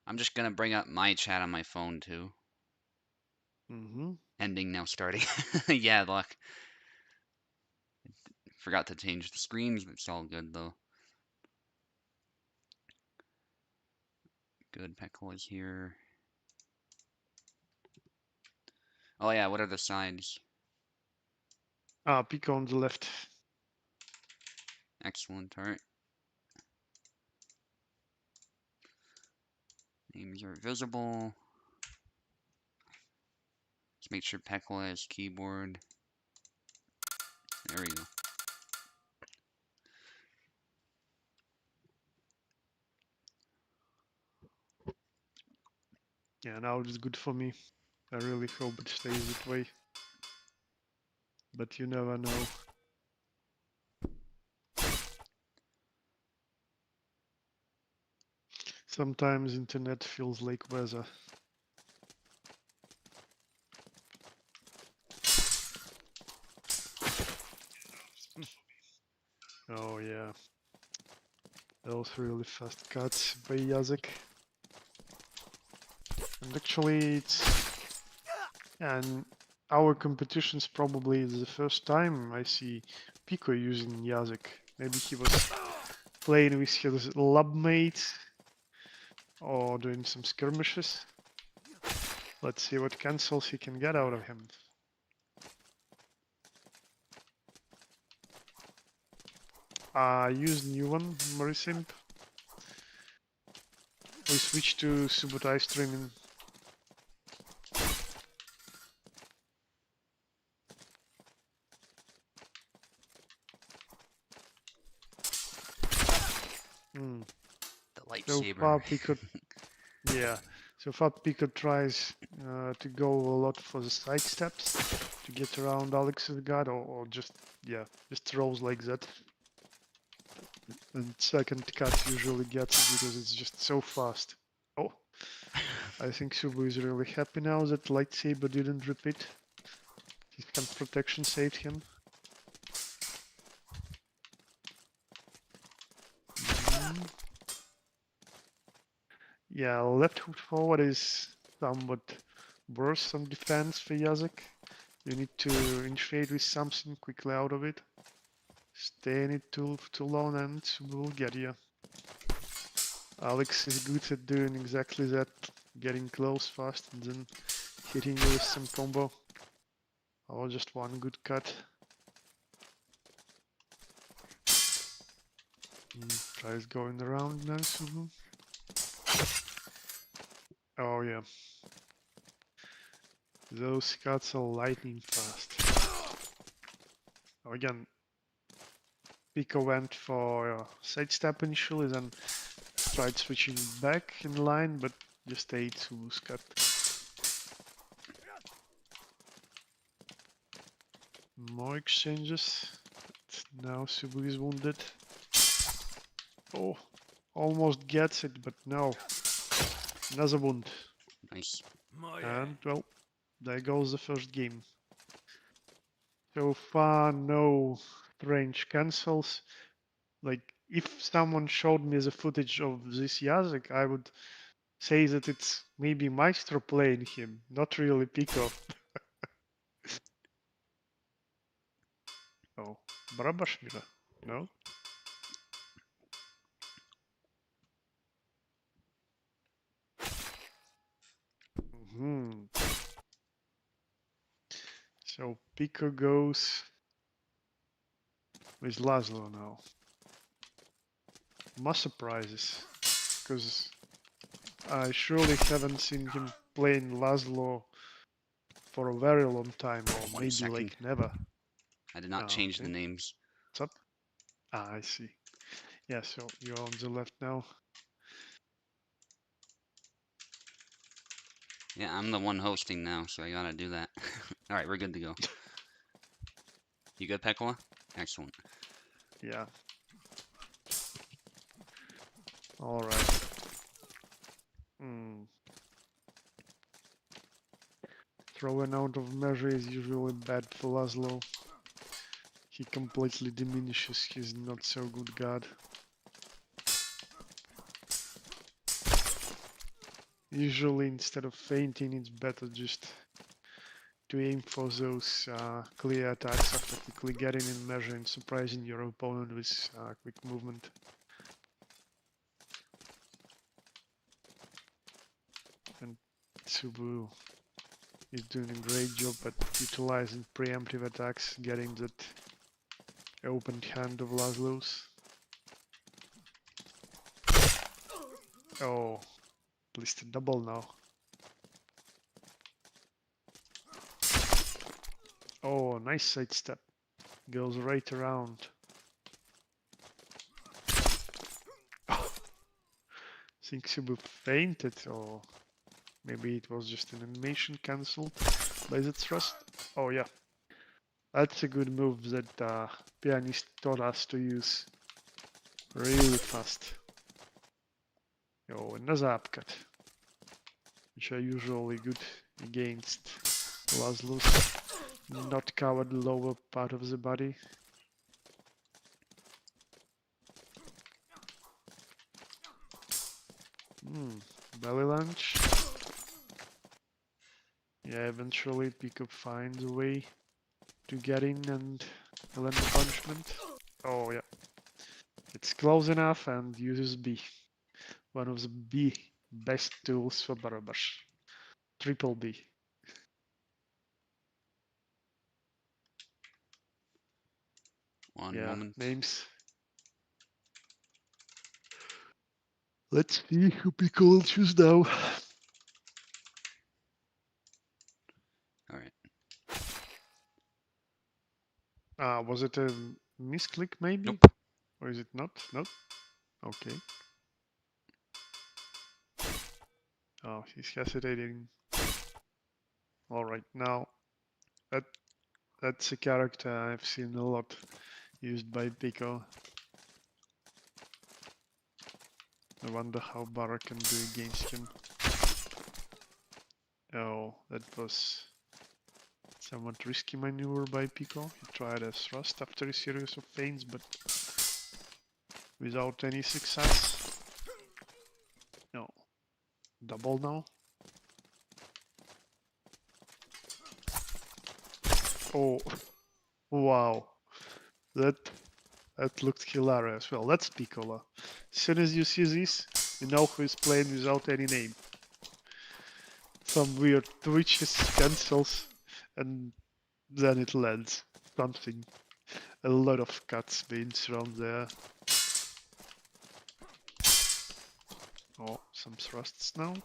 I'm just gonna bring up my chat on my phone too. Mm-hmm. Ending now starting. Yeah, look. Forgot to change the screens. It's all good though. Good, Peckle is here. Oh yeah, what are the sides? Pico on the left. Excellent, alright. Names are visible. Let's make sure Peckle has keyboard. There we go. Yeah, now it's good for me. I really hope it stays that way. But you never know. Sometimes internet feels like weather. Oh yeah. Those really fast cuts by Yazek. And actually it's and our competitions probably is the first time I see Pico using Yazek. Maybe he was playing with his lab mate or doing some skirmishes. Let's see what cancels he can get out of him. Use new one, Marisimp. We switch to Subotai streaming. Mm. The So lightsaber. far, Pico, yeah. So far, Pico tries to go a lot for the side steps to get around Alex's guard, or just yeah, just throws like that. And second cut usually gets it because it's just so fast. Oh, I think Subu is really happy now that lightsaber didn't repeat. His hand protection saved him. Mm. Yeah, left hook forward is somewhat worse on defense for Yazek. You need to infiltrate with something quickly out of it. Stay in it too long and we'll get you. Alex is good at doing exactly that, getting close fast and then hitting you with some combo. Or just one good cut. Tries going around now, Subu. Oh yeah. Those cuts are lightning fast. Oh, again, Pico went for sidestep initially, then tried switching back in line, but just stayed Subu's cut. More exchanges. But now Subu is wounded. Oh, almost gets it, but no. Another wound. Nice. And, well, there goes the first game. So far, no range cancels. Like, if someone showed me the footage of this Yazek, I would say that it's maybe Maestro playing him, not really Pico. Oh, Brabashmira? No? Hmm. So Pico goes with Laszlo now. More surprises, because I surely haven't seen him playing Laszlo for a very long time, or One maybe second. like never. I did not change the Okay, names. what's up? I see. Yeah, so you're on the left now. Yeah, I'm the one hosting now, so I gotta do that. Alright, we're good to go. You good, Peckle? Excellent. Yeah. All right. Throwing out of measure is usually bad for Laszlo. he completely diminishes his not so good guard. Usually instead of fainting, it's better just to aim for those clear attacks after quickly getting in measure and surprising your opponent with quick movement. And Tsubu is doing a great job at utilizing preemptive attacks, getting that opened hand of Laszlo's. Oh, at least a double now. Oh, nice sidestep. Goes right around. Think Tsubu fainted, or maybe it was just an animation cancelled by the thrust. Oh yeah, that's a good move that Pianist taught us to use really fast. Oh, another upcut, which are usually good against Laszlo's not covered lower part of the body. Belly lunge. Yeah, eventually Pico finds a way to get in and land the punishment. Oh yeah, it's close enough and uses B. One of the B best tools for Barabash. Triple B. One Yeah, moment. names. Let's see who Pico will choose now. Alright. Was it a misclick maybe? Nope. Or is it not? Nope. Okay. Oh, he's hesitating. Alright, now that's a character I've seen a lot used by Pico. I wonder how Barra can do against him. Oh, that was somewhat risky maneuver by Pico. He tried a thrust after a series of feints, but without any success. No. Double now. Oh, wow. That looked hilarious. Well, that's Piccolo. As soon as you see this, you know who is playing without any name. Some weird twitches, cancels, and then it lands. Something. A lot of cuts being thrown there. Oh, some thrusts now.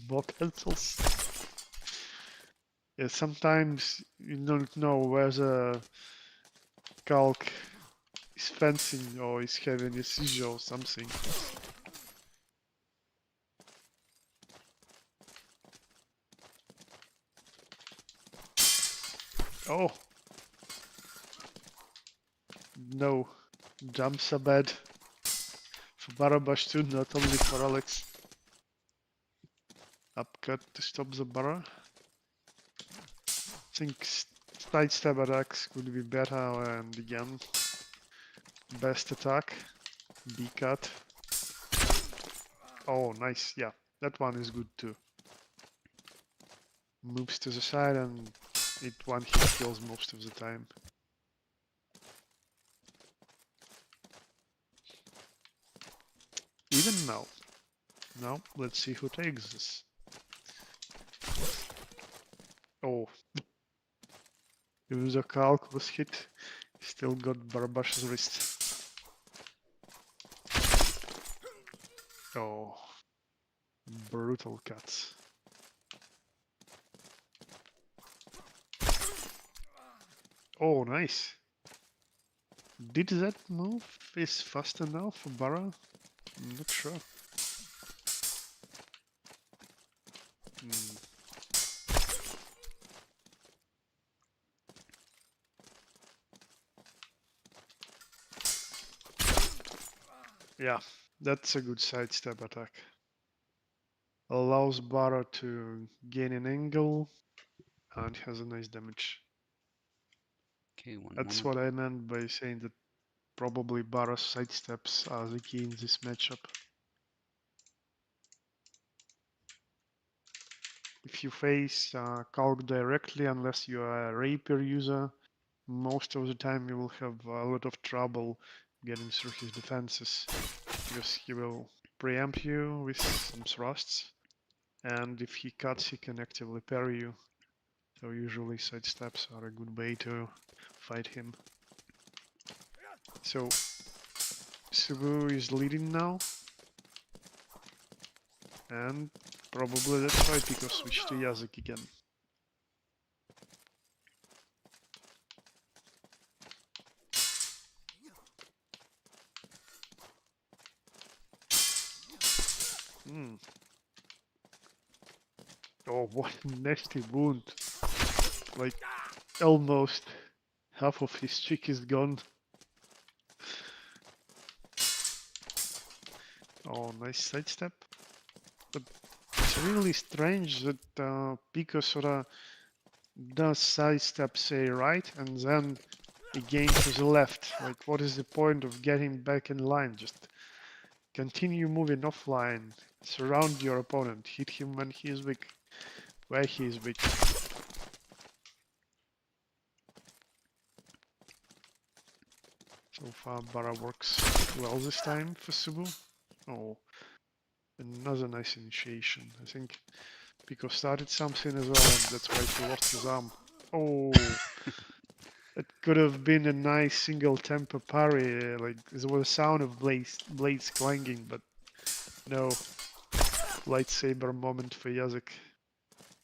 More cancels. Yeah, sometimes you don't know where the calc is fencing or is having a seizure or something. Oh! No. Jumps are bad. For Barabash too, not only for Alex. Upcut to stop the Bara. I think sidestep attacks could be better, and again, best attack. B cut. Oh, nice. Yeah, that one is good too. Moves to the side and it one hit kills most of the time. Even now. Now, let's see who takes this. Oh. Even the calc was hit, still got Barbash's wrist. Oh. Brutal cuts. Oh, nice. Did that move is fast enough for Bara? I'm not sure. Yeah, that's a good sidestep attack. Allows Bara to gain an angle and has a nice damage. Okay, one That's moment. what I meant by saying that probably Barras sidesteps are the key in this matchup. If you face Kalk directly, unless you are a Rapier user, most of the time you will have a lot of trouble getting through his defenses because he will preempt you with some thrusts, and if he cuts, he can actively parry you. So usually sidesteps are a good way to fight him. So Subu is leading now, and probably that's why Pico switched to Yazak again. Hmm. Oh, what a nasty wound. Like, almost half of his cheek is gone. Oh, nice sidestep. But it's really strange that Pico sorta does sidestep, say, right, and then again to the left. Like, what is the point of getting back in line? Just continue moving offline. Surround your opponent. Hit him when he is weak. Where he is weak. So far, Bara works well this time for Subu. Oh, another nice initiation. I think Pico started something as well, and that's why he lost his arm. Oh, it could have been a nice single tempo parry. Like there was a sound of blades clanging, but no lightsaber moment for Yazek.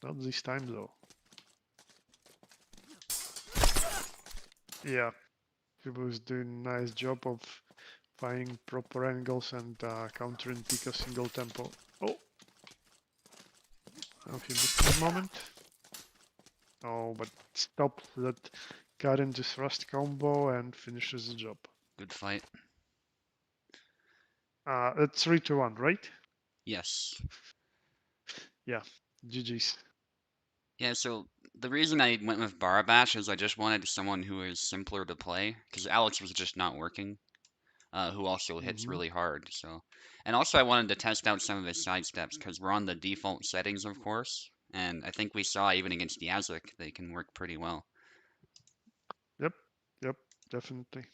Not this time though. Yeah, he was doing a nice job of finding proper angles and countering Pico's single tempo. Oh, now he missed his moment. Oh, but stops that cut into thrust combo and finishes the job. Good fight. It's 3-1, right? Yes. Yeah, GG's. Yeah, so the reason I went with Barabash is I just wanted someone who is simpler to play, because Alex was just not working, who also hits Mm-hmm. really hard, so. And also I wanted to test out some of his side steps, because we're on the default settings, of course, and I think we saw even against Yazuk, they can work pretty well. Yep, yep, definitely.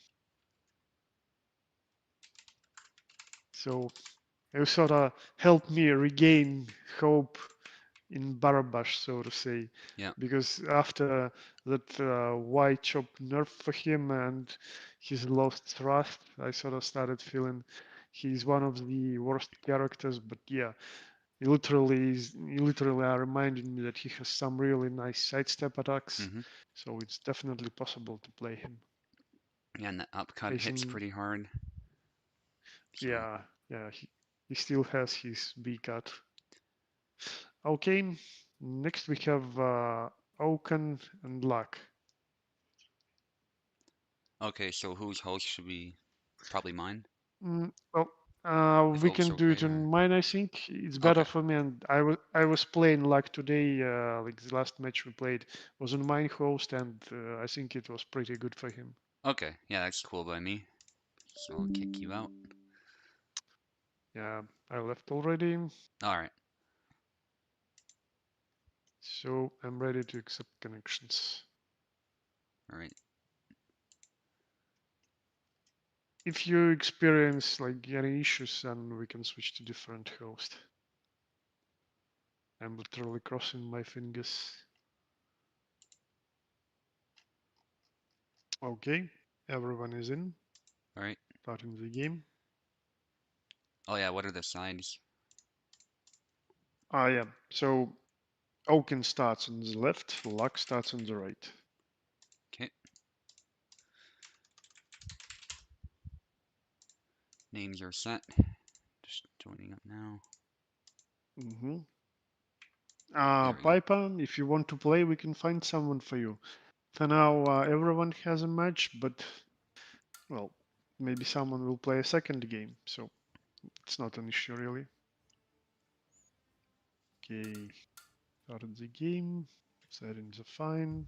So it sort of helped me regain hope in Barabash, so to say, Yeah. because after that white chop nerf for him and his lost trust, I sort of started feeling he's one of the worst characters. But yeah, he literally are reminding me that he has some really nice sidestep attacks, Hmm. so it's definitely possible to play him. Yeah, and the upcut hits Facing, pretty hard, so. yeah, yeah, he still has his B cut. Okay, next we have Oaken and Luck. Okay, so whose host should be? Probably mine, Well, if we Oak's can do okay, it or. on mine. I think it's better Okay, for me. And I was playing Luck today. Like the last match we played was on mine host, and I think it was pretty good for him. okay, yeah, that's cool by me, so I'll kick you out. Yeah, I left already, Alright, so I'm ready to accept connections. alright. If you experience like any issues, then we can switch to different host. I'm literally crossing my fingers. Okay, everyone is in, Alright. starting the game. Oh yeah, what are the sides? Yeah, so Oaken starts on the left, Luck starts on the right. Okay. Names are set. Just joining up now. Mm-hmm. There we go. Piper, if you want to play, we can find someone for you. For now, everyone has a match, but, well, maybe someone will play a second game, so it's not an issue really. Okay, started the game, settings are fine.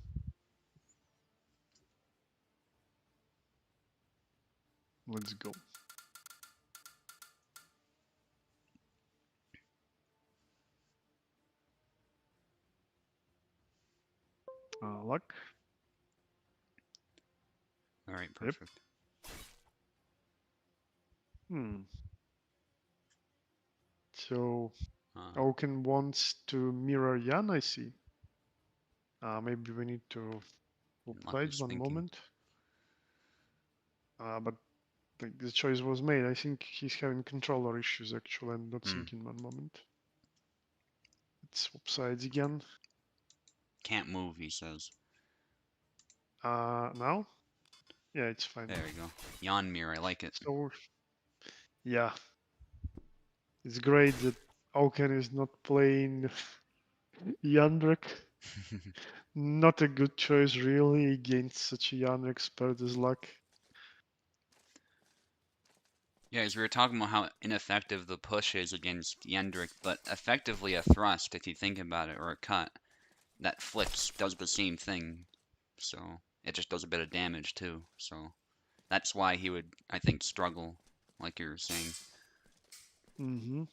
Let's go. Luck. All right, Yep. perfect. Hmm. So Uh, Oaken wants to mirror Jan, I see. Maybe we need to Luck oblige was one thinking. moment. But the choice was made. I think he's having controller issues actually and not Hmm. thinking one moment. Let's swap sides again. Can't move, he says. Now? Yeah, it's fine. There we go. Yawn mirror, I like it. So, yeah, it's great that Oaken is not playing Yandrek. Not a good choice, really, against such a young expert as Luck. Yeah, as we were talking about how ineffective the push is against Yendrick, but effectively a thrust, if you think about it, or a cut, that flicks does the same thing. So it just does a bit of damage too. So that's why he would, I think, struggle, like you were saying. Mm-hmm.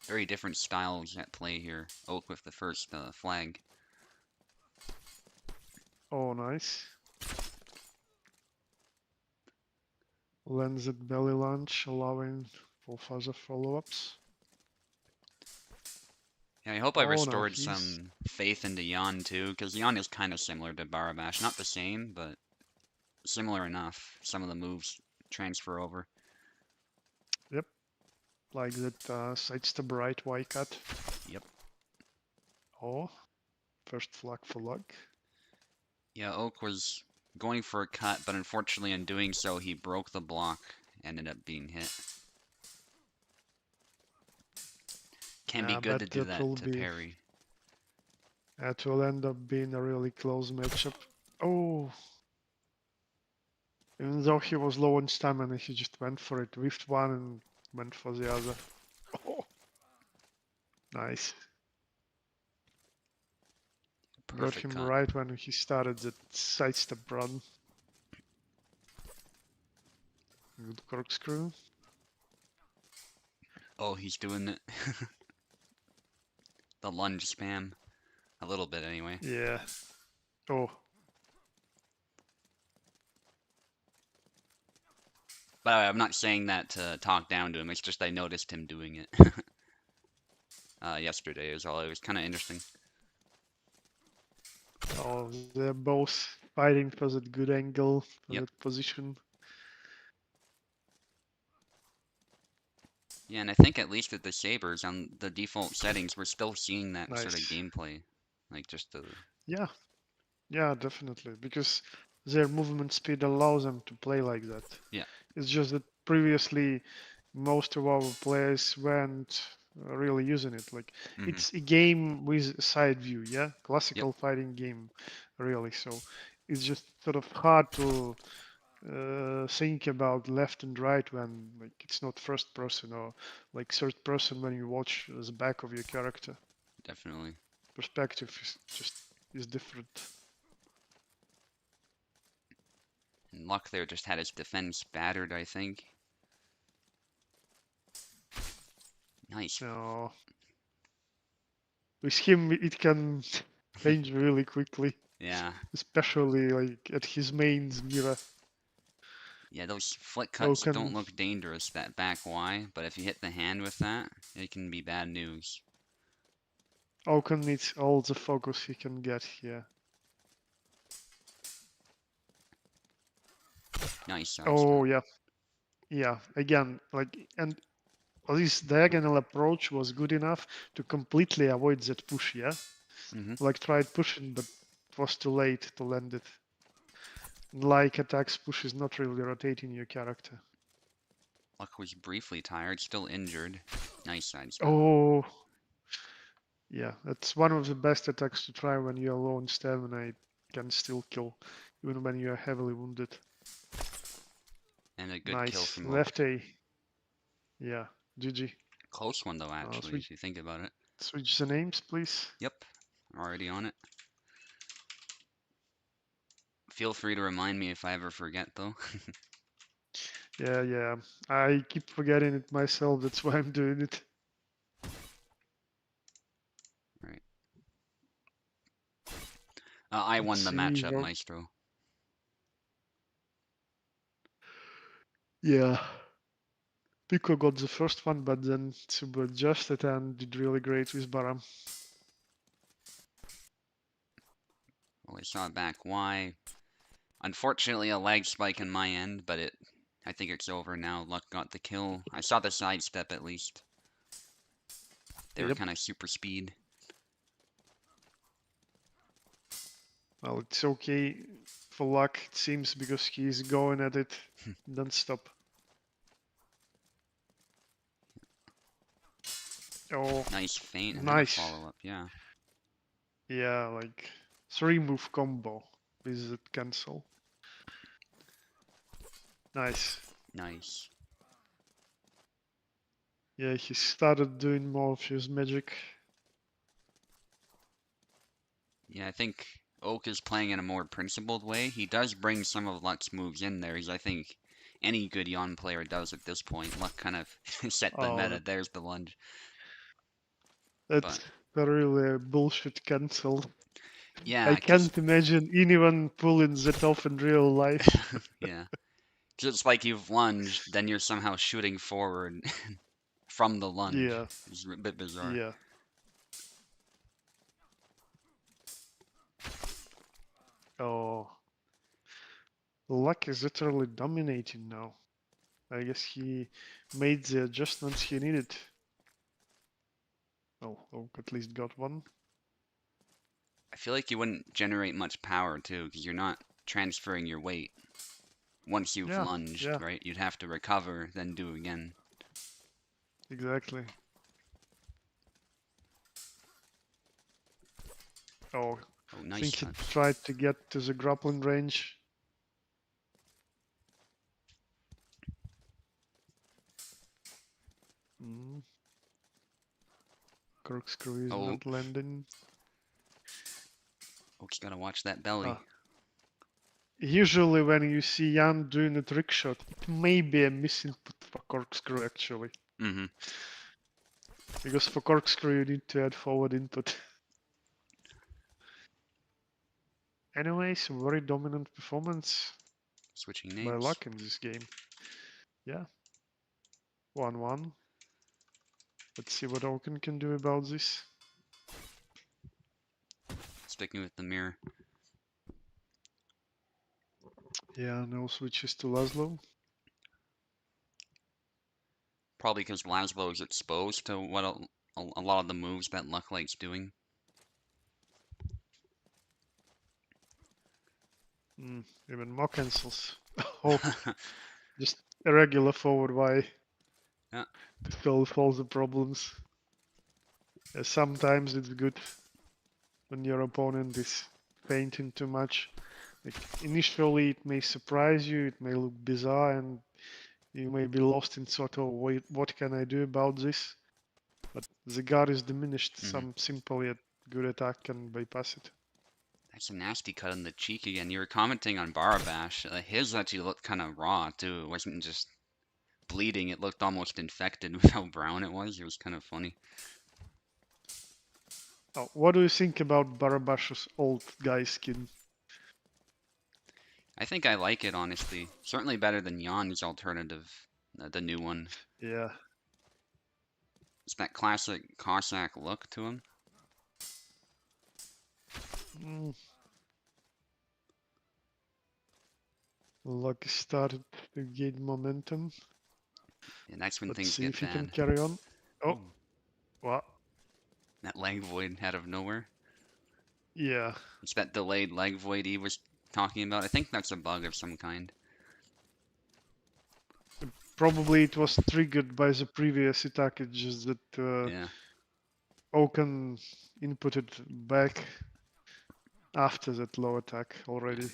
Very different styles at play here. Oak with the first flag. Oh, nice. Lands at belly lunge, allowing for further follow-ups. Yeah, I hope I Oh, now restored he's... some faith into Yan too, because Yan is kind of similar to Barabash. Not the same, but similar enough. Some of the moves transfer over. Yep, like that sidestep right Y cut. Yep. Oh, first flag for Luck. Yeah, Oak was going for a cut, but unfortunately in doing so he broke the block and ended up being hit. Can be I good bet to do that that will to be... parry. That will end up being a really close matchup. Oh, even though he was low on stamina, he just went for it, whiffed one and went for the other. Oh, nice. Got Perfect him cut. right when he started that sidestep run. Good corkscrew. Oh, he's doing it. The lunge spam. A little bit anyway. Yeah. Oh, But I'm not saying that to talk down to him, it's just I noticed him doing it yesterday is all. It was kind of interesting. oh, they're both fighting for that good angle, for Yep. that position. Yeah, and I think at least with the Sabres on the default settings, we're still seeing that sort of Nice. gameplay. Like just the. Yeah, yeah, definitely. Because their movement speed allows them to play like that. Yeah. It's just that previously most of our players weren't really using it. Like Hmm. it's a game with side view, yeah, Yep. classical fighting game, really. So it's just sort of hard to think about left and right when like it's not first person or like third person when you watch the back of your character. Definitely. Perspective is just is different. And Luck there just had his defense battered, I think. Nice. Now with him, it can change really quickly, Yeah. especially like at his mains mirror. Yeah, those flick Oh, cuts don't can look dangerous, that back Y, but if you hit the hand with that, it can be bad news. Oaken needs all the focus he can get here. Nice side Oh step. yeah, yeah. Again, like and this diagonal approach was good enough to completely avoid that push. Yeah, Hmm. like tried pushing, but it was too late to land it. Like attacks push is not really rotating your character. Luck was briefly tired, still injured. Nice side step. Oh yeah, that's one of the best attacks to try when you're low on stamina. It can still kill, even when you are heavily wounded. And a good kill Nice from Oak. left A. Yeah, GG. Close one though, actually, Switch if you think about it. switch the names, please. Yep, already on it. Feel free to remind me if I ever forget, though. Yeah. I keep forgetting it myself. That's why I'm doing it. Right. I Let's won the see. matchup, Maestro. Yeah. Pico got the first one, but then Tsubu adjusted and did really great with Baram. Well, I saw it back. Why? Unfortunately, a lag spike in my end, but I think it's over now. Luck got the kill. I saw the sidestep at least. They were Yep. kind of super speed. Well, it's okay for luck, it seems, because he's going at it non-stop. Oh, Nice feint and then a nice. follow-up, yeah. Yeah, like 3-move combo with that cancel. Nice. Nice. Yeah, he started doing more of his magic. Yeah, I think Oak is playing in a more principled way. He does bring some of Luck's moves in there, as I think any good Yon player does at this point. Luck kind of set the Oh, meta. There's the lunge. that's But really a bullshit cancel. yeah, I because can't imagine anyone pulling that off in real life. yeah, 'cause it's like you've lunged, then you're somehow shooting forward from the lunge. Yeah, It's a bit bizarre. yeah. Oh, Luck is literally dominating now. I guess he made the adjustments he needed. Oh, Oak at least got one. I feel like you wouldn't generate much power too, because you're not transferring your weight once you've Yeah, lunged, yeah, right? You'd have to recover, then do again. exactly. Oh, Oh, I nice think he touch. tried to get to the grappling range. Mm. Corkscrew is Oh, not landing. Oak's gotta watch that belly. Ah. Usually when you see Jan doing a trick shot, it may be a misinput for Corkscrew actually. Mm-hmm. Because for Corkscrew you need to add forward input. Anyways, very dominant performance Switching by names. Luck in this game. Yeah, 1-1. Let's see what Oaken can do about this. Sticking with the mirror. Yeah, no switches to Laszlo. Probably because Laszlo is exposed to what a lot of the moves that Luck likes doing. Even more cancels. Oh, just a regular forward Y Yeah. to solve all the problems. Sometimes it's good when your opponent is fainting too much. Like initially, it may surprise you, it may look bizarre, and you may be lost in sort of, wait, what can I do about this? But the guard is diminished. Mm-hmm. Some simple yet good attack can bypass it. That's a nasty cut in the cheek again. You were commenting on Barabash. His actually looked kind of raw too. It wasn't just bleeding. It looked almost infected with how brown it was. It was kind of funny. Oh, what do you think about Barabash's old guy skin? I think I like it honestly. Certainly better than Jan's alternative, the new one. Yeah. It's that classic Cossack look to him. Mm. Lucky started to gain momentum. And that's when Let's things see get if he can bad. carry on. Oh, Ooh, what? that leg void out of nowhere. Yeah. It's that delayed leg void he was talking about. I think that's a bug of some kind. Probably it was triggered by the previous attack. It's just that Yeah. Oaken inputted back after that low attack already.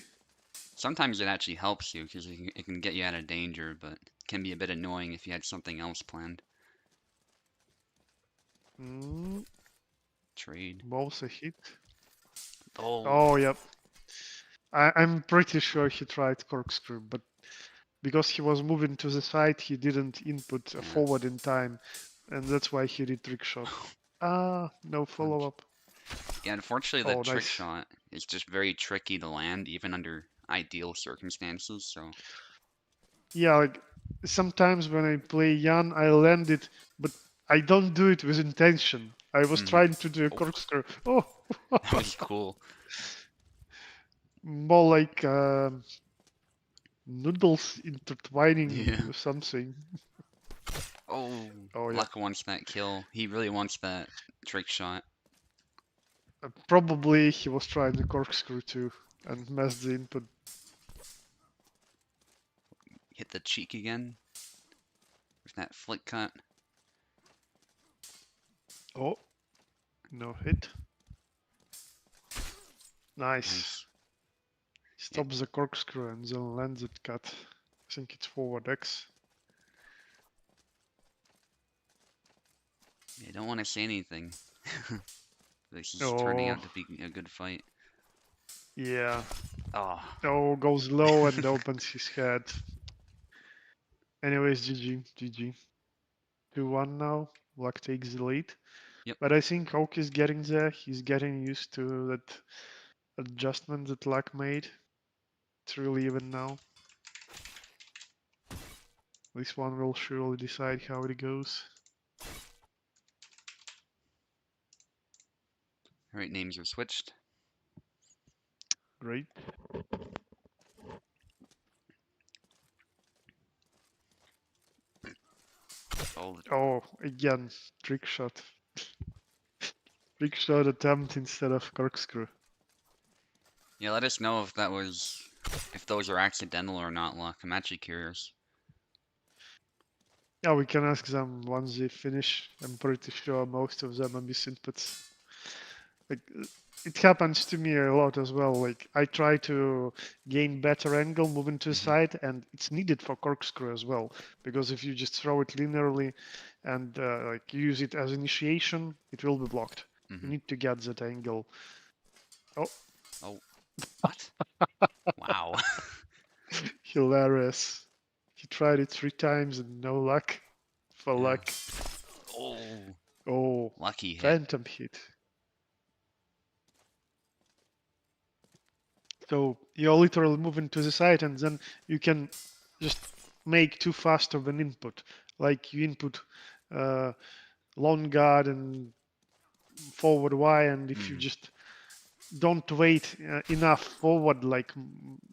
Sometimes it actually helps you because it can get you out of danger, but it can be a bit annoying if you had something else planned. Mm, Trade. both a hit. Oh, Oh, yep. I'm pretty sure he tried corkscrew, but because he was moving to the side, he didn't input a Yeah. forward in time, and that's why he did trick shot. Ah, no follow up. Yeah, unfortunately, the Oh, trick nice. shot is just very tricky to land, even under ideal circumstances. So, Yeah, like sometimes when I play Yan, I land it, but I don't do it with intention. I was mhm. trying to do a Oh, corkscrew. Oh, that was cool. more like noodles intertwining Yeah. with something. Oh, Oh yeah, Luck wants that kill. He really wants that trick shot. probably he was trying the corkscrew too and messed the input. Hit the cheek again with that flick cut. Oh, no hit. Nice. Nice. Yeah, Stops the corkscrew and then lands it cut. I think it's forward X. I don't want to say anything. This is turning Oh, out to be a good fight. yeah. Oh, Oh, goes low and opens his head. Anyways, GG, GG. 2-1 now. Luck takes the lead. yep. But I think Oak is getting there. He's getting used to that adjustment that Luck made. It's really even now. This one will surely decide how it goes. All right, names are switched. Great. Oh, Oh, again, trick shot. Trick shot attempt instead of corkscrew. yeah. Let us know if those are accidental or not, Luck. I'm actually curious. Yeah, we can ask them once they finish. I'm pretty sure most of them are missing inputs. Like, it happens to me a lot as well. Like, I try to gain better angle moving to the Hmm. side, and it's needed for corkscrew as well. Because if you just throw it linearly and like use it as initiation, it will be blocked. You Hmm. need to get that angle. Oh, Oh, what? Wow. hilarious. He tried it 3 times and no luck. For Yeah. luck. Oh, Oh, lucky hit. phantom hit. So you're literally moving to the side and then you can just make too fast of an input. Like you input uh, long guard and forward Y, and if you Hmm. just don't wait enough forward, like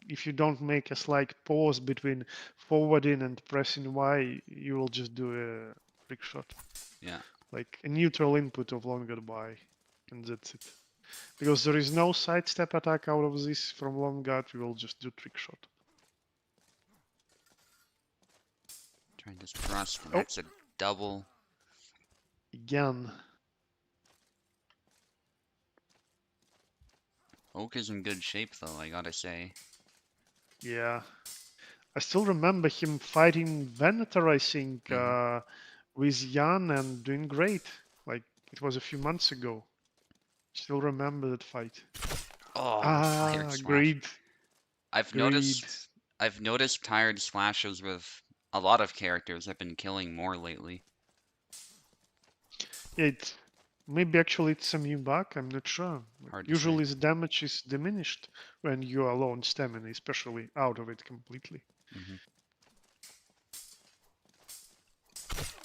if you don't make a slight pause between forwarding and pressing Y, you will just do a trick shot. Yeah. Like a neutral input of long guard Y, and that's it. Because there is no sidestep attack out of this from long guard, we will just do trick shot. Trying to thrust, and Oh, that's a double. again. Oak is in good shape, though, I gotta say. Yeah. I still remember him fighting Venator, I think, Hmm. with Jan and doing great. Like, it was a few months ago. Still remember that fight. Oh, the tired Ah, slash. greed. I've Greed. noticed I've noticed tired slashes with a lot of characters I've been killing more lately. It maybe actually it's a new bug, I'm not sure. Like, Hard to say. usually the damage is diminished when you are low on stamina, especially out of it completely. Hmm.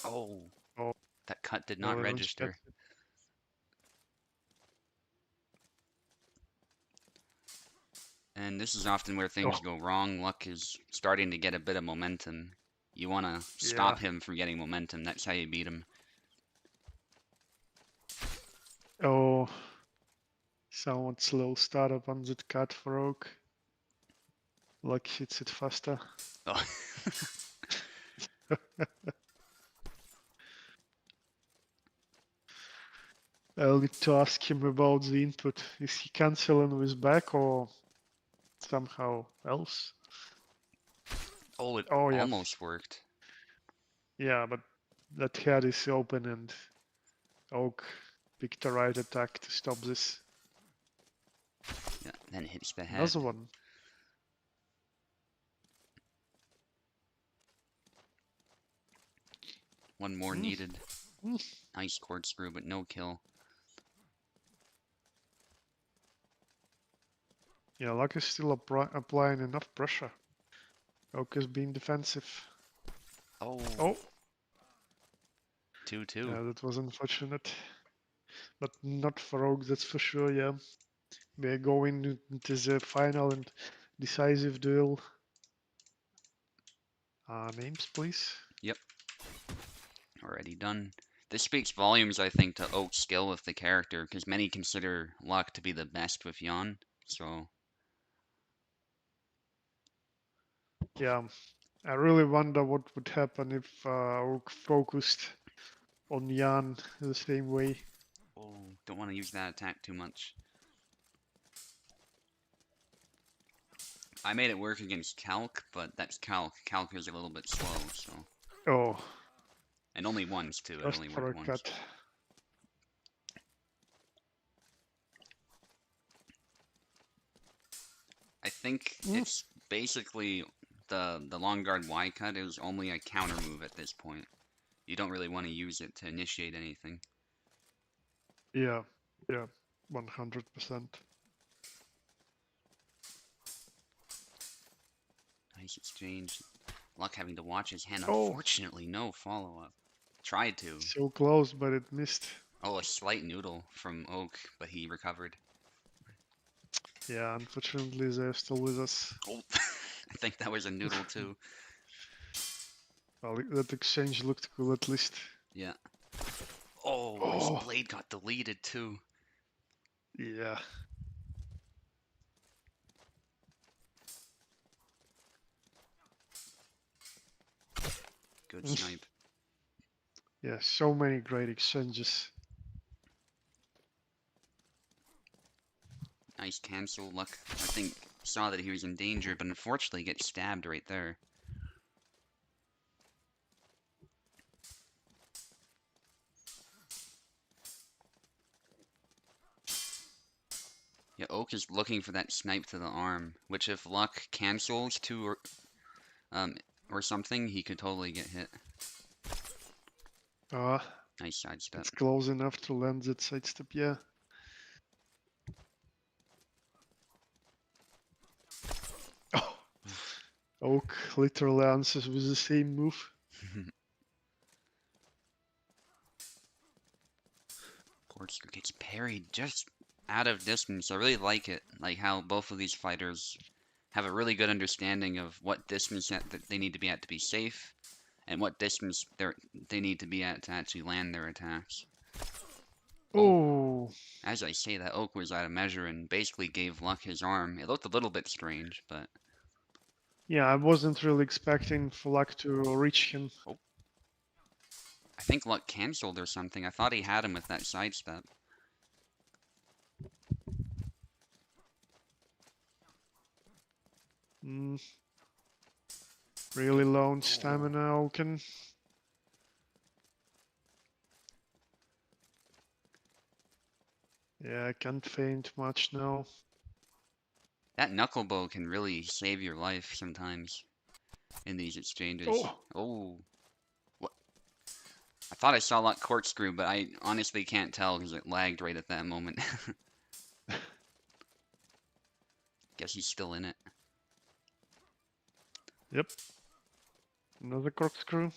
Oh, Oh, that cut did not everyone's register. And this is often where Oh, things go wrong. Luck is starting to get a bit of momentum. You want to yeah. stop him from getting momentum. That's how you beat him. Oh, somewhat slow startup on that cut for Oak. Luck hits it faster. Oh, I'll need to ask him about the input. Is he canceling with back or somehow else? oh, it Oh yeah, almost worked. yeah, but that head is open and Oak picked the right attack to stop this. Yeah, then hits the head. Another one. One more Mm. needed. Mm. Nice corkscrew, but no kill. Yeah, Luck is still applying enough pressure. Oak is being defensive. Oh, Oh, 2-2. yeah, that was unfortunate. But not for Oak, that's for sure, yeah. We're going into the final and decisive duel. Names, please. Yep, already done. This speaks volumes, I think, to Oak's skill with the character, because many consider Luck to be the best with Yon. So, Yeah, I really wonder what would happen if Oak focused on Jan the same way. oh, don't want to use that attack too much. I made it work against Calc, but that's Calc. Calc is a little bit slow, so. Oh, And only once, too. It just only for worked a once. cut. I think Mm. it's basically the long guard Y cut is only a counter move at this point. You don't really want to use it to initiate anything. Yeah, yeah, 100%. Nice exchange. Luck having to watch his hand. Oh, Unfortunately, no follow-up. Tried to. so close, but it missed. Oh, a slight noodle from Oak, but he recovered. Yeah, unfortunately, they're still with us. Oh, I think that was a noodle too. Well, that exchange looked cool at least. Yeah. Oh, his Oh, blade got deleted too. yeah. Good snipe. Yeah, so many great exchanges. Nice cancel. Luck, I think, saw that he was in danger, but unfortunately gets stabbed right there. Yeah, Oak is looking for that snipe to the arm, which if Luck cancels to or something, he could totally get hit. Ah, Nice sidestep. it's close enough to land that sidestep, yeah. Oh, Oak literally answers with the same move. Corkscrew gets parried just out of distance. I really like it, like how both of these fighters have a really good understanding of what distance that they need to be at to be safe, and what distance they need to be at to actually land their attacks. Oh, Oh, as I say that, Oak was out of measure and basically gave Luck his arm. It looked a little bit strange, but yeah, I wasn't really expecting for Luck to reach him. oh, I think Luck canceled or something. I thought he had him with that sidestep. Mm, really low on Oh, stamina, Oaken. Yeah, I can't feint much now. that knuckle bow can really save your life sometimes in these exchanges. Oh, Oh, what? I thought I saw Luck corkscrew, but I honestly can't tell because it lagged right at that moment. Guess he's still in it. yep. Another corkscrew.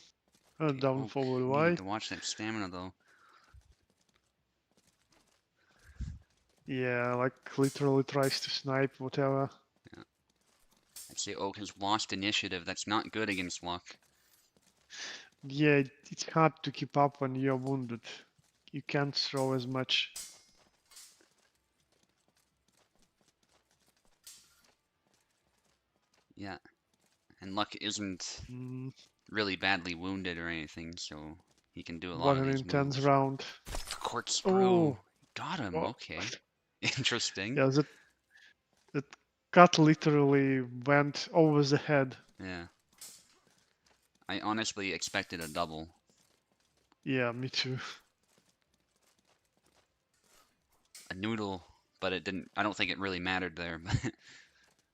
Okay, Down Oak forward needed Y. to watch that stamina though. Yeah, like literally tries to snipe whatever. Yeah. I'd say Oak has lost initiative. That's not good against Luck. Yeah, it's hard to keep up when you're wounded. You can't throw as much. Yeah, and Luck isn't Mm, really badly wounded or anything, so he can do a lot what of an these intense moves. round. Corkscrew. Oh, Got him. oh. Okay. Interesting. Yeah, that cut literally went over the head. Yeah. I honestly expected a double. Yeah, me too. A noodle, but it didn't. I don't think it really mattered there, but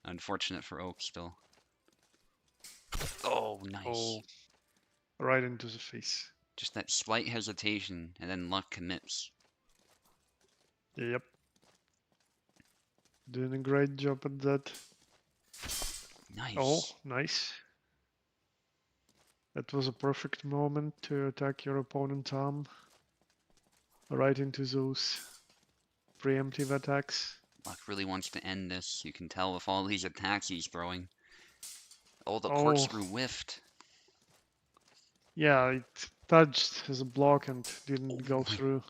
unfortunate for Oak still. Oh, nice. Oh, right into the face. Just that slight hesitation, and then luck commits. Yep. Doing a great job at that. Oh, Nice. nice. That was a perfect moment to attack your opponent's arm. Right into those preemptive attacks. Luck really wants to end this. You can tell with all these attacks he's throwing. Oh, the Oh, corkscrew whiffed. yeah, it touched as a block and didn't Oh go my, through.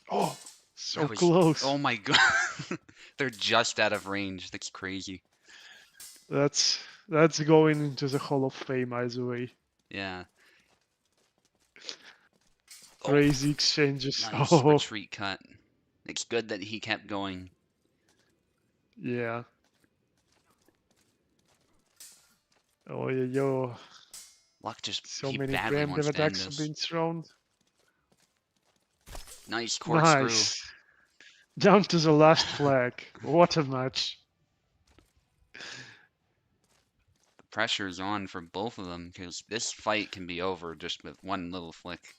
Oh, so that was. close. Oh my god. They're just out of range. That's crazy. That's that's going into the Hall of Fame either way. Yeah. Oh, Crazy exchanges. nice Oh, retreat cut. It's good that he kept going. yeah. Oh, yeah, yo. Luck just, So he many badly preemptive wants to end attacks have this. been thrown. Nice corkscrew. Nice. Down to the last flag. What a match. The pressure's on for both of them because this fight can be over just with one little flick.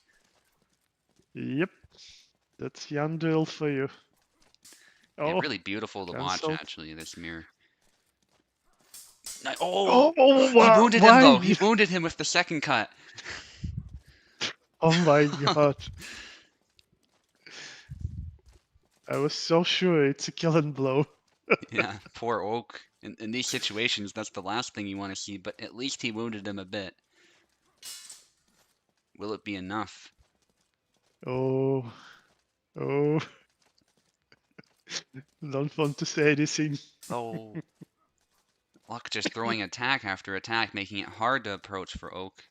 Yep. That's Yandel for you. Yeah, Oh, really beautiful to watch, cancelled. actually, this mirror. Oh! Oh, He wounded him, why? though. He wounded him with the second cut. Oh my god. I was so sure it's a killing blow. Yeah, poor Oak. In these situations, that's the last thing you want to see, but at least he wounded him a bit. Will it be enough? Oh, oh. Don't want to say anything. Oh. Luck just throwing attack after attack, making it hard to approach for Oak.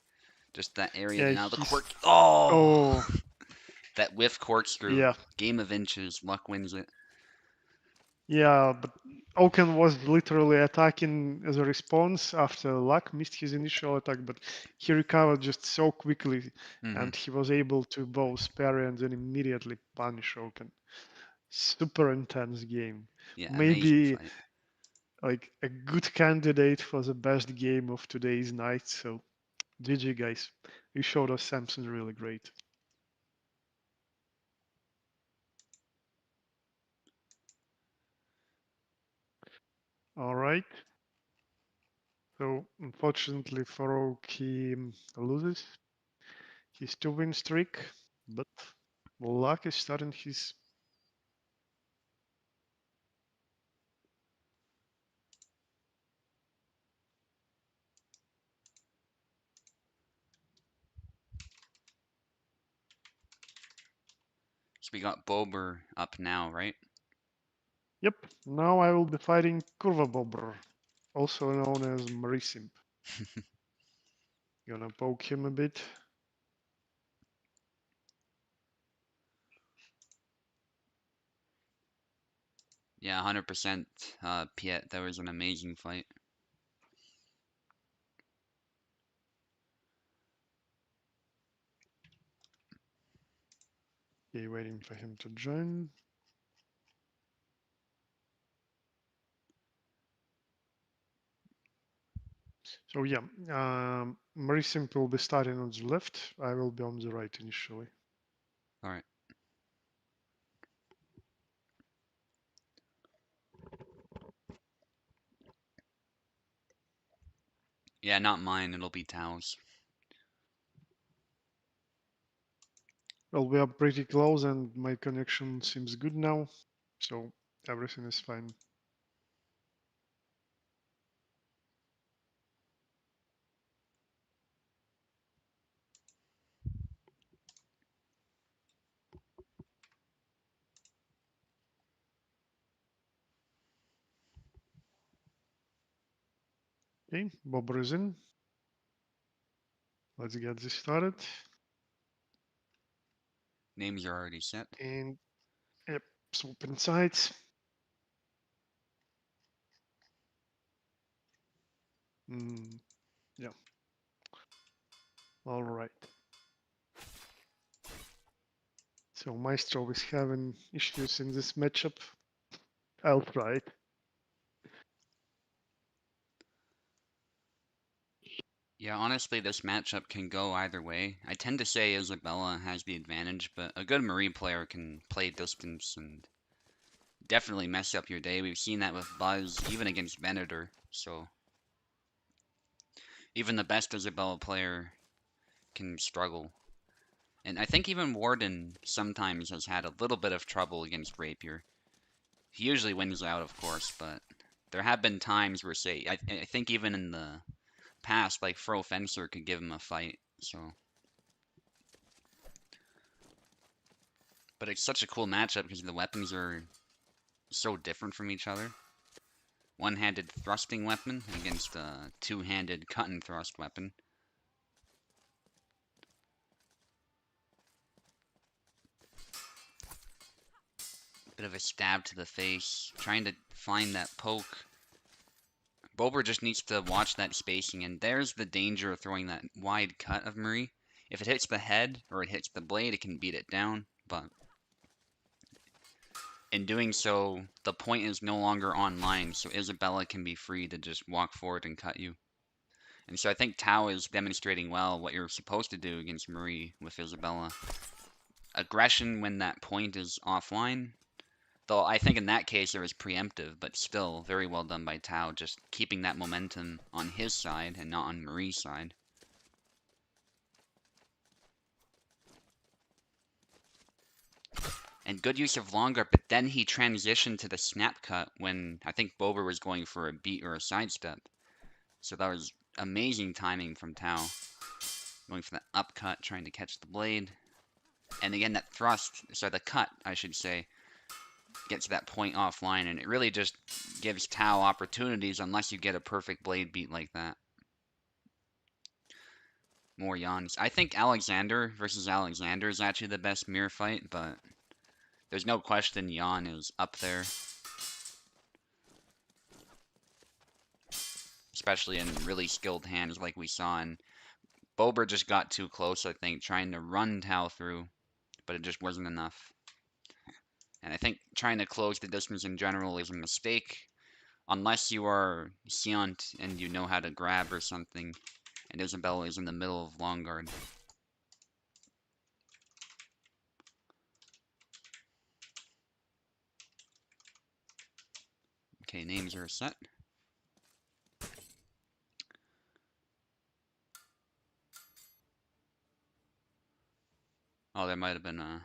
Just that area. Yeah, Now the he's. cork. Oh! Oh, That whiff corkscrew. yeah. Game of inches. Luck wins it. Yeah, but Oaken was literally attacking as a response after Luck missed his initial attack, but he recovered just so quickly Hmm. and he was able to both parry and then immediately punish Oaken. Super intense game. Yeah, amazing Maybe fight. like a good candidate for the best game of today's night. So GG guys. You showed us Samson really great. All right. So unfortunately for Oak, he loses his 2-win streak, but Luck is starting his. So we got Bober up now, right? Yep, now I will be fighting Kurva Bobber, also known as Marisimp. Gonna poke him a bit. Yeah, 100% Piet. That was an amazing fight. Okay, waiting for him to join. So yeah, Marisimp will be starting on the left. I will be on the right initially. All right. Yeah, not mine. It'll be Tao's. Well, we are pretty close and my connection seems good now, so everything is fine. Okay, Bobber is in. Let's get this started. Names are already set. And yep, swap insights. Yeah, all right. So Maestro is having issues in this matchup. I'll try it. Yeah, honestly, this matchup can go either way. I tend to say Isabella has the advantage, but a good Marie player can play distance and definitely mess up your day. We've seen that with Buzz, even against Venator. So even the best Isabella player can struggle. And I think even Warden sometimes has had a little bit of trouble against Rapier. He usually wins out, of course, but there have been times where, say, I think even in the past, like Fro Fencer could give him a fight. So, but it's such a cool matchup because the weapons are so different from each other. One-handed thrusting weapon against a two-handed cut and thrust weapon. Bit of a stab to the face, trying to find that poke. Bober just needs to watch that spacing, and there's the danger of throwing that wide cut of Marie. If it hits the head or it hits the blade, it can beat it down, but in doing so, the point is no longer online, so Isabella can be free to just walk forward and cut you. And so I think Tao is demonstrating well what you're supposed to do against Marie with Isabella. Aggression when that point is offline, though I think in that case it was preemptive, but still very well done by Tao, just keeping that momentum on his side and not on Marie's side. And good use of long guard, but then he transitioned to the snap cut when I think Bober was going for a beat or a sidestep. So that was amazing timing from Tao. Going for that upcut, trying to catch the blade. And again, that thrust, sorry, the cut, I should say, gets that point offline, and it really just gives Tao opportunities unless you get a perfect blade beat like that. More yawns. I think Alexander versus Alexander is actually the best mirror fight, but there's no question Yawn is up there. Especially in really skilled hands like we saw, and Bober just got too close, I think, trying to run Tao through, but it just wasn't enough. And I think trying to close the distance in general is a mistake, unless you are Seont and you know how to grab or something, and Isabella is in the middle of long guard. Okay, names are set. Oh, there might have been a...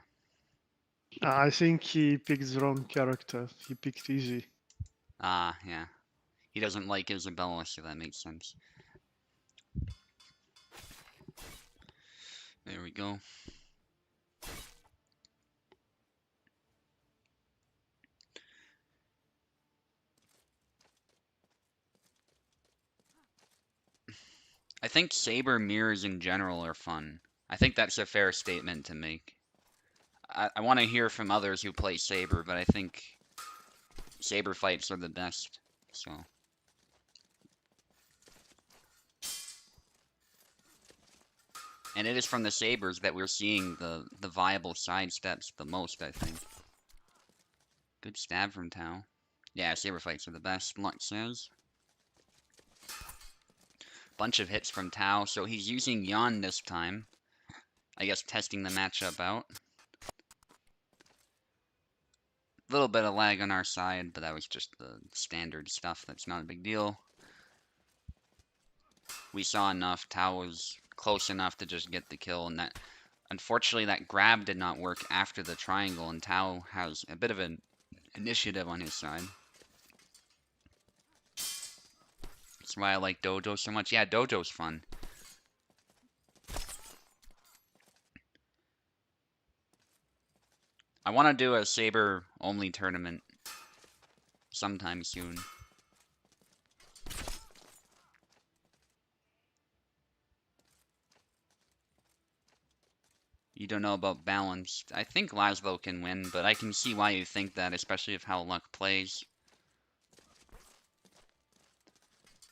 I think he picked the wrong character. He picked Easy. Ah, yeah. He doesn't like Isabella, so that makes sense. There we go. I think Saber mirrors in general are fun. I think that's a fair statement to make. I want to hear from others who play Saber, but I think Saber fights are the best. So, and it is from the Sabers that we're seeing the viable side steps the most, I think. Good stab from Tao. Yeah, Saber fights are the best, Luck says. Bunch of hits from Tao, so he's using Yan this time. I guess testing the matchup out. Little bit of lag on our side, but that was just the standard stuff. That's not a big deal. We saw enough. Tao was close enough to just get the kill, and that unfortunately that grab did not work after the triangle, and Tao has a bit of an initiative on his side. That's why I like Dojo so much. Yeah, Dojo's fun. I want to do a Saber only tournament sometime soon. You don't know about balance. I think Laszlo can win, but I can see why you think that, especially if how Luck plays.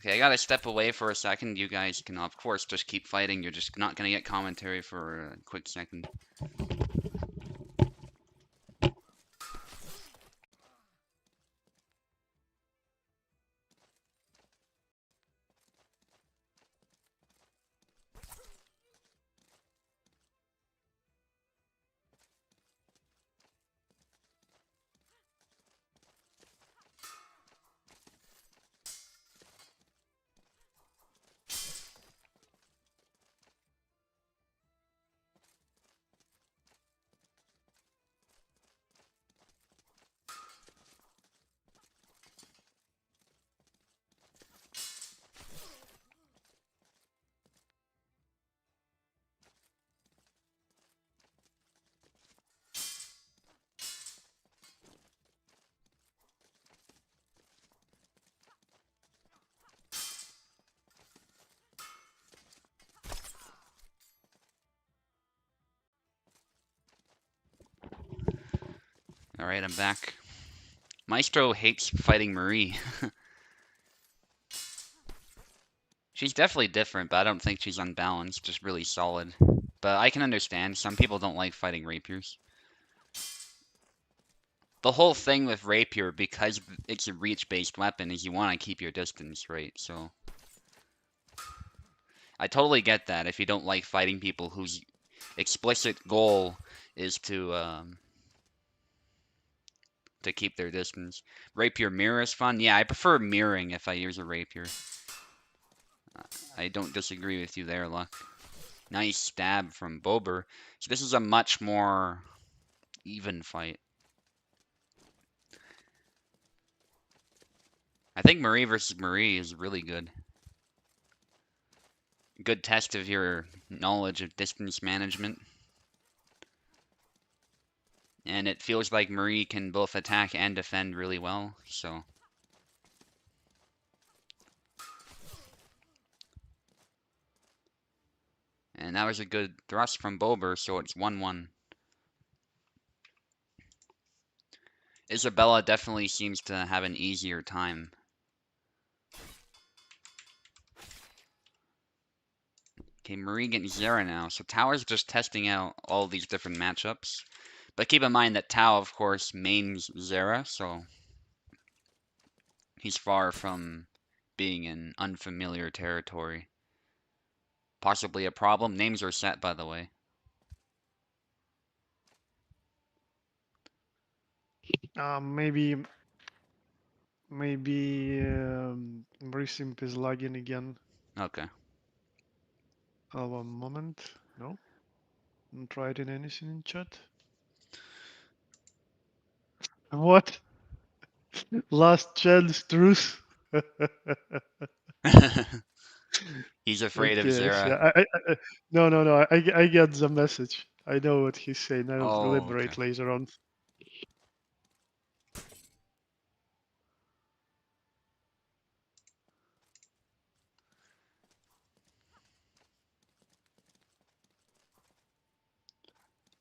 Okay, I gotta step away for a second. You guys can, of course, just keep fighting. You're just not gonna get commentary for a quick second. Alright, I'm back. Maestro hates fighting Marie. She's definitely different, but I don't think she's unbalanced, just really solid. But I can understand, some people don't like fighting rapiers. The whole thing with rapier, because it's a reach-based weapon, is you want to keep your distance, right? So I totally get that if you don't like fighting people whose explicit goal is to keep their distance. Rapier mirror is fun. Yeah, I prefer mirroring if I use a rapier. I don't disagree with you there, Luck. Nice stab from Bober. So this is a much more even fight. I think Marie versus Marie is really good. Good test of your knowledge of distance management. And it feels like Marie can both attack and defend really well, so. And that was a good thrust from Bober, so it's 1-1. Isabella definitely seems to have an easier time. Okay, Marie gets Zera now, so Tower's just testing out all these different matchups. But keep in mind that Tao, of course, mains Zera, so he's far from being in unfamiliar territory. Possibly a problem. Names are set, by the way. Maybe Brisimp is lagging again. Okay. One moment. No? Not writing anything in chat. What? Last chance truth? He's afraid of Okay, Zera. no. I get the message. I know what he's saying. I'll Oh, okay. elaborate later on.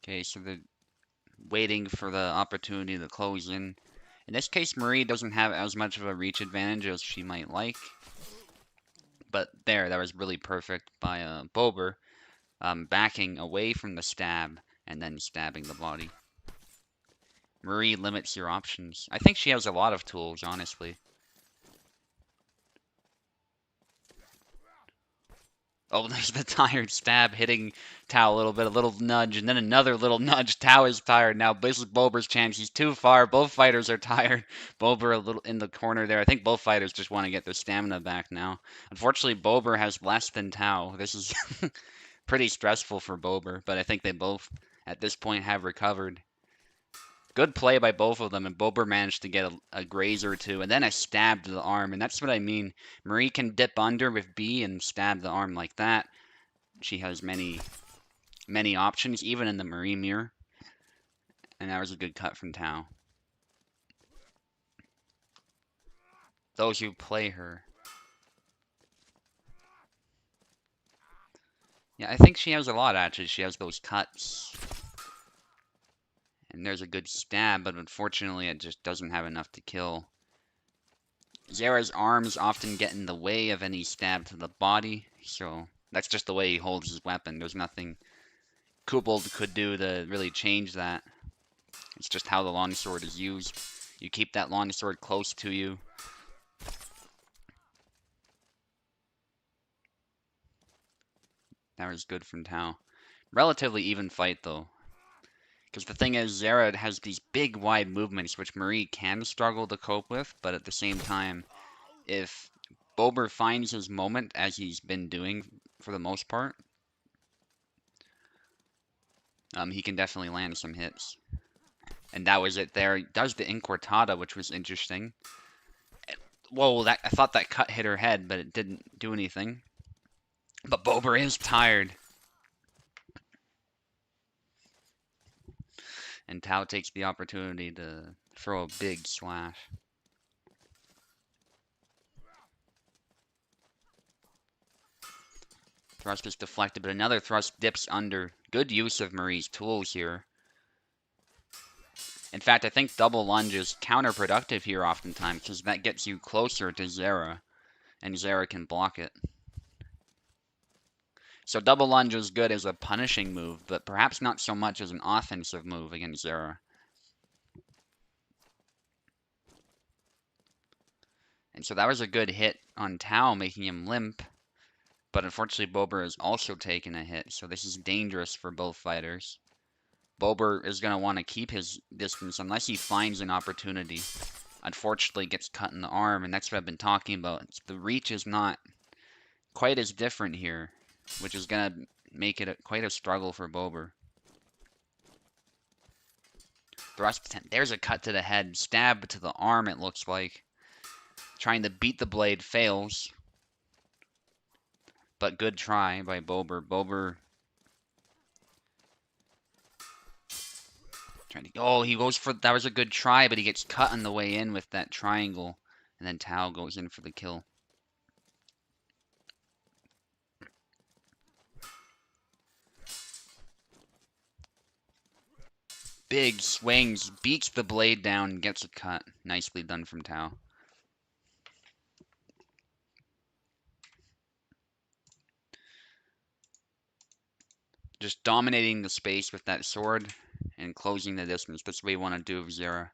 Okay, so they're waiting for the opportunity to close in. In this case, Marie doesn't have as much of a reach advantage as she might like. But there, that was really perfect by Bober, backing away from the stab and then stabbing the body. Marie limits your options. I think she has a lot of tools, honestly. Oh, there's the tired stab hitting Tao a little bit, a little nudge, and then another little nudge. Tao is tired now. This is Bober's chance. He's too far. Both fighters are tired. Bober a little in the corner there. I think both fighters just want to get their stamina back now. Unfortunately, Bober has less than Tao. This is pretty stressful for Bober, but I think they both, at this point, have recovered. Good play by both of them, and Bober managed to get a graze or two, and then a stab to the arm, and that's what I mean. Marie can dip under with B and stab the arm like that. She has many options, even in the Marie mirror, and that was a good cut from Tao. Those who play her. Yeah, I think she has a lot, actually. She has those cuts. And there's a good stab, but unfortunately it just doesn't have enough to kill. Zera's arms often get in the way of any stab to the body, so that's just the way he holds his weapon. There's nothing Kobold could do to really change that. It's just how the longsword is used. You keep that longsword close to you. That was good from Tao. Relatively even fight, though. Because the thing is, Zera has these big, wide movements, which Marie can struggle to cope with, but at the same time, if Bober finds his moment, as he's been doing for the most part, he can definitely land some hits. And that was it there. He does the Incortada, which was interesting. Whoa, I thought that cut hit her head, but it didn't do anything. But Bober is tired. And Tao takes the opportunity to throw a big slash. Thrust is deflected, but another thrust dips under. Good use of Marie's tools here. In fact, I think double lunge is counterproductive here oftentimes because that gets you closer to Zera, and Zera can block it. So double lunge is good as a punishing move, but perhaps not so much as an offensive move against Zera. And so that was a good hit on Tao, making him limp. But unfortunately, Bober has also taken a hit, so this is dangerous for both fighters. Bober is going to want to keep his distance unless he finds an opportunity. Unfortunately, gets cut in the arm, and that's what I've been talking about. The reach is not quite as different here, which is going to make it quite a struggle for Bober. Thrust, there's a cut to the head, stab to the arm, it looks like. Trying to beat the blade fails. But good try by Bober. Bober trying to, oh, he goes for, that was a good try, but he gets cut on the way in with that triangle. And then Tao goes in for the kill. Big swings, beats the blade down, gets a cut. Nicely done from Tao. Just dominating the space with that sword and closing the distance. That's what we want to do with Zera.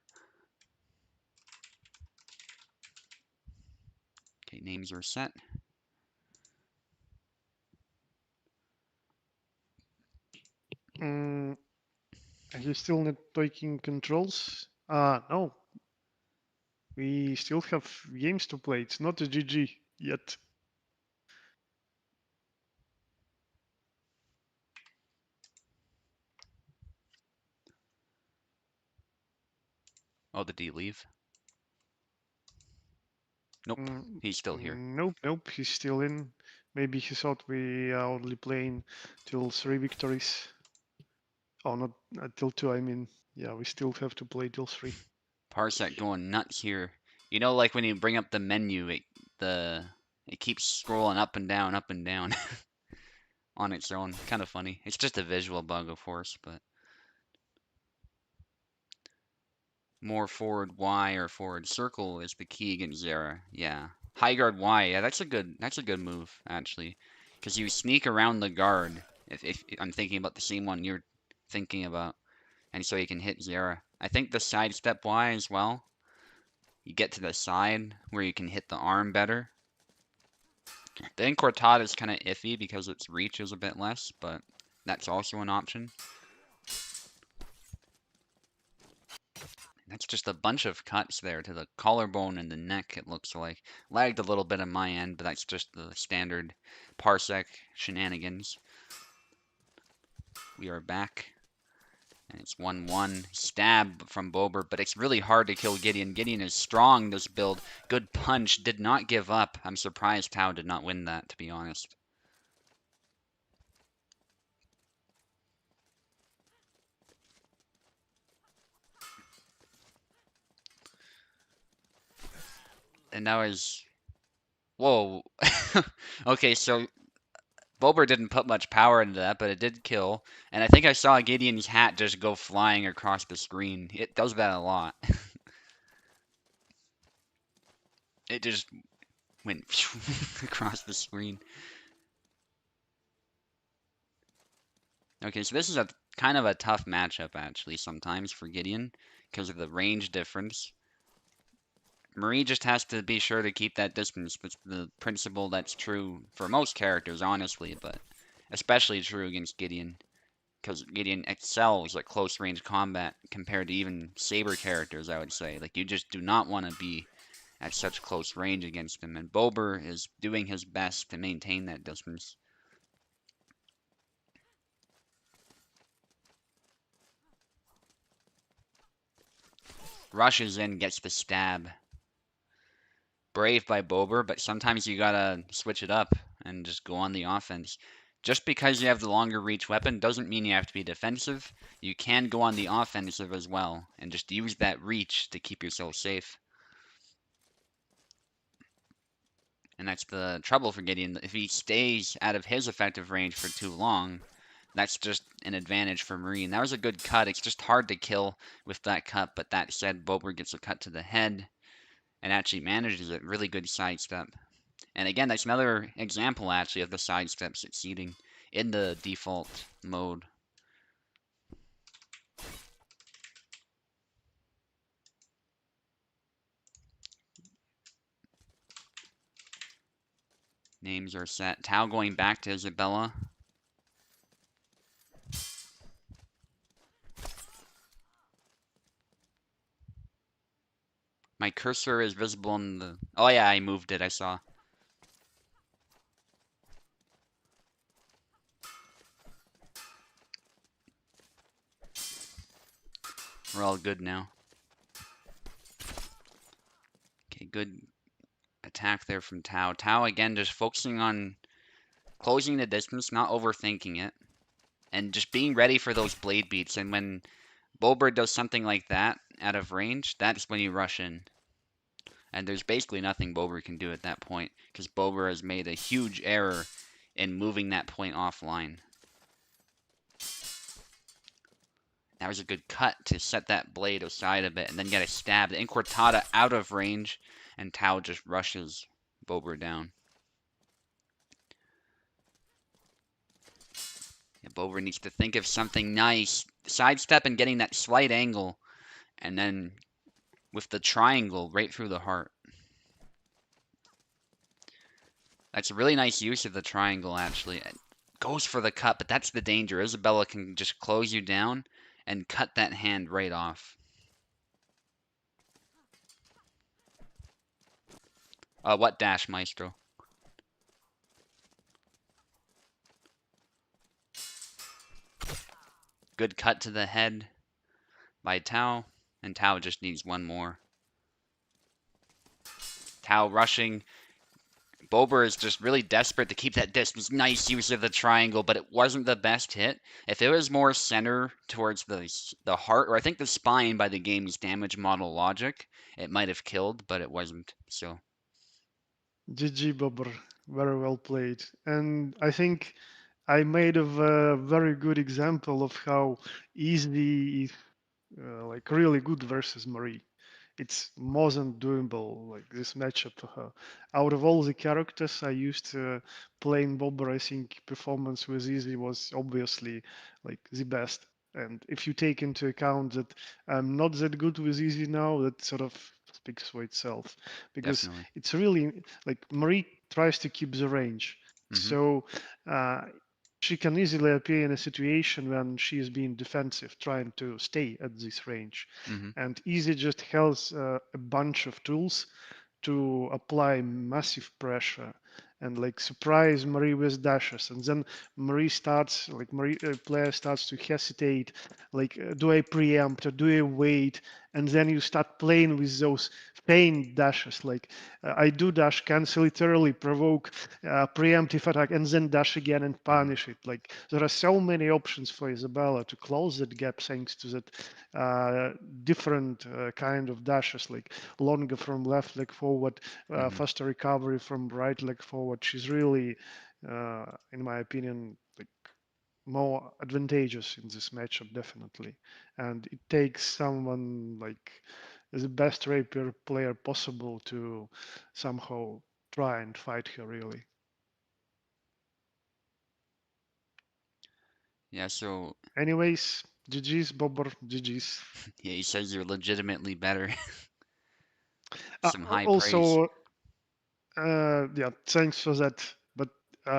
Okay, names are set. Are you still not taking controls? No. We still have games to play. It's not a GG yet. Oh, did he leave? Nope, he's still here. Nope, he's still in. Maybe he thought we are only playing till 3 victories. Oh, not till 2, I mean. Yeah, we still have to play till 3. Parsec going nuts here. You know, like when you bring up the menu, it keeps scrolling up and down on its own. Kind of funny. It's just a visual bug, of course, but more forward Y or forward circle is the key against Zera. Yeah, high guard Y. Yeah, that's a good move actually, because you sneak around the guard. If I'm thinking about the same one you're thinking about, and so you can hit Zera. I think the sidestep Y as well. You get to the side where you can hit the arm better. The Incortada is kind of iffy because its reach is a bit less, but that's also an option. That's just a bunch of cuts there to the collarbone and the neck, it looks like. Lagged a little bit on my end, but that's just the standard Parsec shenanigans. We are back. And it's 1-1. Stab from Bober, but it's really hard to kill Gideon. Gideon is strong this build. Good punch. Did not give up. I'm surprised Tao did not win that, to be honest. And now is... Whoa. Okay, so Bober didn't put much power into that, but it did kill. And I think I saw Gideon's hat just go flying across the screen. It does that a lot. It just went across the screen. Okay, so this is a kind of a tough matchup actually sometimes for Gideon because of the range difference. Marie just has to be sure to keep that distance. That's the principle that's true for most characters, honestly, but especially true against Gideon. Because Gideon excels at close range combat compared to even Saber characters, I would say. Like, you just do not want to be at such close range against him. And Bober is doing his best to maintain that distance. Rushes in, gets the stab. Brave by Bober, but sometimes you gotta switch it up and just go on the offense. Just because you have the longer reach weapon doesn't mean you have to be defensive. You can go on the offensive as well and just use that reach to keep yourself safe. And that's the trouble for Gideon. If he stays out of his effective range for too long, that's just an advantage for Marine. That was a good cut. It's just hard to kill with that cut, but that said, Bober gets a cut to the head and actually manages a really good sidestep. And again, that's another example actually of the sidestep succeeding in the default mode. Names are set. Tau going back to Isabella. My cursor is visible in the... Oh yeah, I moved it, I saw. We're all good now. Okay, good attack there from Tau. Tau again just focusing on closing the distance, not overthinking it, and just being ready for those blade beats. And when Bober does something like that out of range, that's when you rush in. And there's basically nothing Bober can do at that point, because Bober has made a huge error in moving that point offline. That was a good cut to set that blade aside a bit and then get a stab. The Inquartada out of range, and Tau just rushes Bober down. Yeah, Bober needs to think of something nice. Sidestep and getting that slight angle, and then with the triangle right through the heart. That's a really nice use of the triangle, actually. It goes for the cut, but that's the danger. Isabella can just close you down and cut that hand right off. What dash, Maestro? Good cut to the head by Tau, and Tau just needs one more. Tau rushing. Bober is just really desperate to keep that distance. Nice use of the triangle, but it wasn't the best hit. If it was more center towards the heart, or I think the spine by the game's damage model logic, it might have killed, but it wasn't. So GG Bobber, very well played. And I think I made a very good example of how easy is like really good versus Marie. It's more than doable, like this matchup for her. Out of all the characters I used playing Bobber, I think performance with Easy was obviously like the best. And if you take into account that I'm not that good with Easy now, that sort of speaks for itself. Because definitely. it's really like Marie tries to keep the range. Mm-hmm. So uh, she can easily appear in a situation when she is being defensive, trying to stay at this range. Mm-hmm. And Easy just has a bunch of tools to apply massive pressure and like surprise Marie with dashes, and then Marie starts like Marie player starts to hesitate, like do I preempt or do I wait? And then you start playing with those feint dashes, like I do dash, cancel it early, provoke preemptive attack, and then dash again and Mm-hmm. punish it. Like there are so many options for Isabella to close that gap thanks to that different kind of dashes, like longer from left leg forward, Mm-hmm. faster recovery from right leg forward. She's really, in my opinion, like more advantageous in this matchup, definitely. And it takes someone like the best rapier player possible to somehow try and fight her, really. Yeah, so Anyways, GG's, Bobber, GG's. yeah, he says you're legitimately better. Uh, Some high praise. also, yeah, thanks for that. But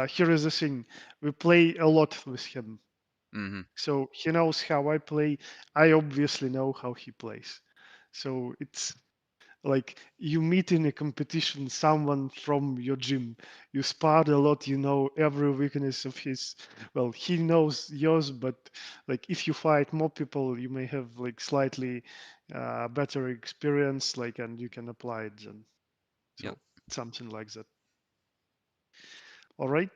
here is the thing: we play a lot with him, Mm-hmm. so he knows how I play. I obviously know how he plays. So it's like you meet in a competition someone from your gym. You sparred a lot. You know every weakness of his. Well, he knows yours, but like if you fight more people, you may have like slightly better experience, like, and you can apply it then. Yep. So something like that. All right.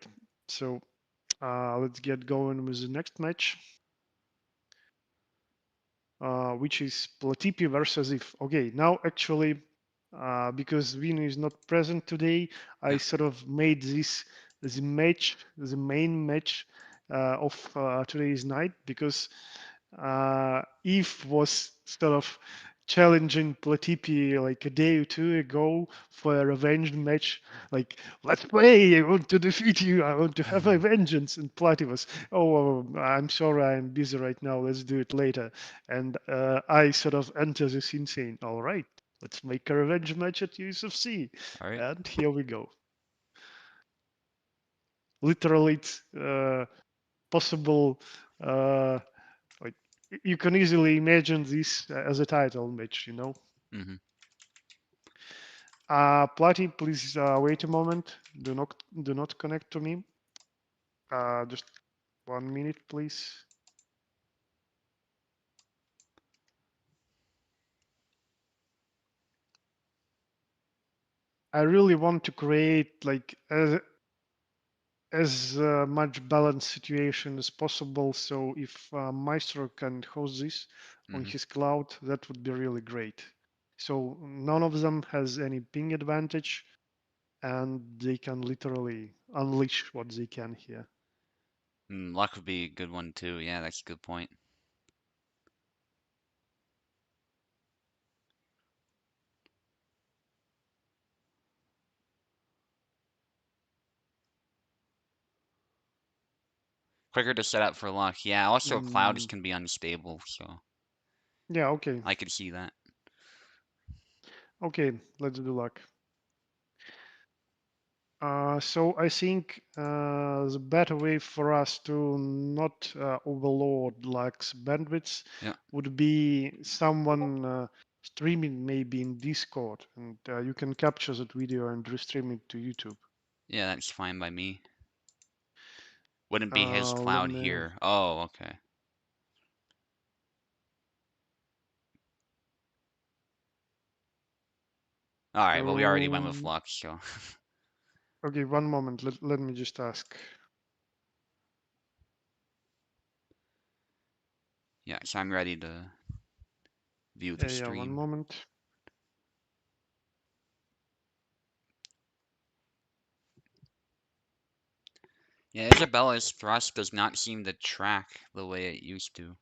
So let's get going with the next match, which is Platipi versus If. Okay, now actually, because Vino is not present today, I Yeah. sort of made this the match, the main match, of today's night because Eve was sort of challenging Platipi like a day or two ago for a revenge match. Like, let's play. I want to defeat you. I want to have my vengeance. And Plati was, oh, I'm sorry, I'm busy right now. Let's do it later. And I sort of enter the scene saying, all right, let's make a revenge match at USFC. All right. And here we go. Literally, it's possible. Like you can easily imagine this as a title match, you know. Mm-hmm. Platy, please wait a moment. Do not connect to me. Just 1 minute, please. I really want to create like as much balanced situation as possible. So if Maestro can host this on Mm-hmm. his cloud, that would be really great. So none of them has any ping advantage, and they can literally unleash what they can here. Luck would be a good one too. Yeah, that's a good point. Quicker to set up for luck. Yeah, also clouds Mm, can be unstable, so yeah, okay. I could see that. Okay, let's do luck. So I think the better way for us to not overload Luck's bandwidth Yeah. would be someone streaming maybe in Discord, and you can capture that video and restream it to YouTube. Yeah, that's fine by me. Wouldn't be his Let cloud me. here. Oh, okay. All right, well we already went with Um, luck, so okay, 1 moment. Let me just ask. yeah, so I'm ready to view the Yeah, one stream. moment. Yeah, Isabella's thrust does not seem to track the way it used to.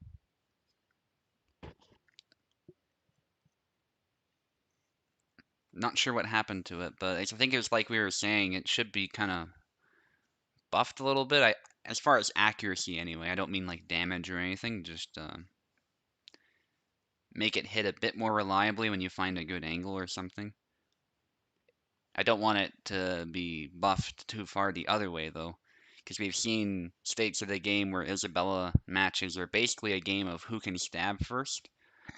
Not sure what happened to it, but I think it was like we were saying, it should be kind of buffed a little bit. As far as accuracy anyway. I don't mean like damage or anything, just make it hit a bit more reliably when you find a good angle or something. I don't want it to be buffed too far the other way though, because we've seen states of the game where Isabella matches are basically a game of who can stab first,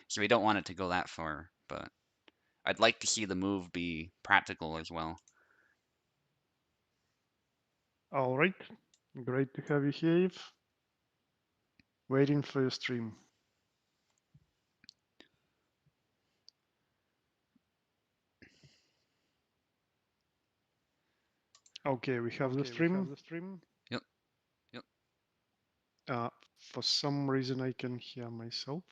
so we don't want it to go that far, but I'd like to see the move be practical as well. All right. Great to have you here, Eve. Waiting for your stream. Okay, we have the stream. Yep, yep. Uh, for some reason, I can hear myself.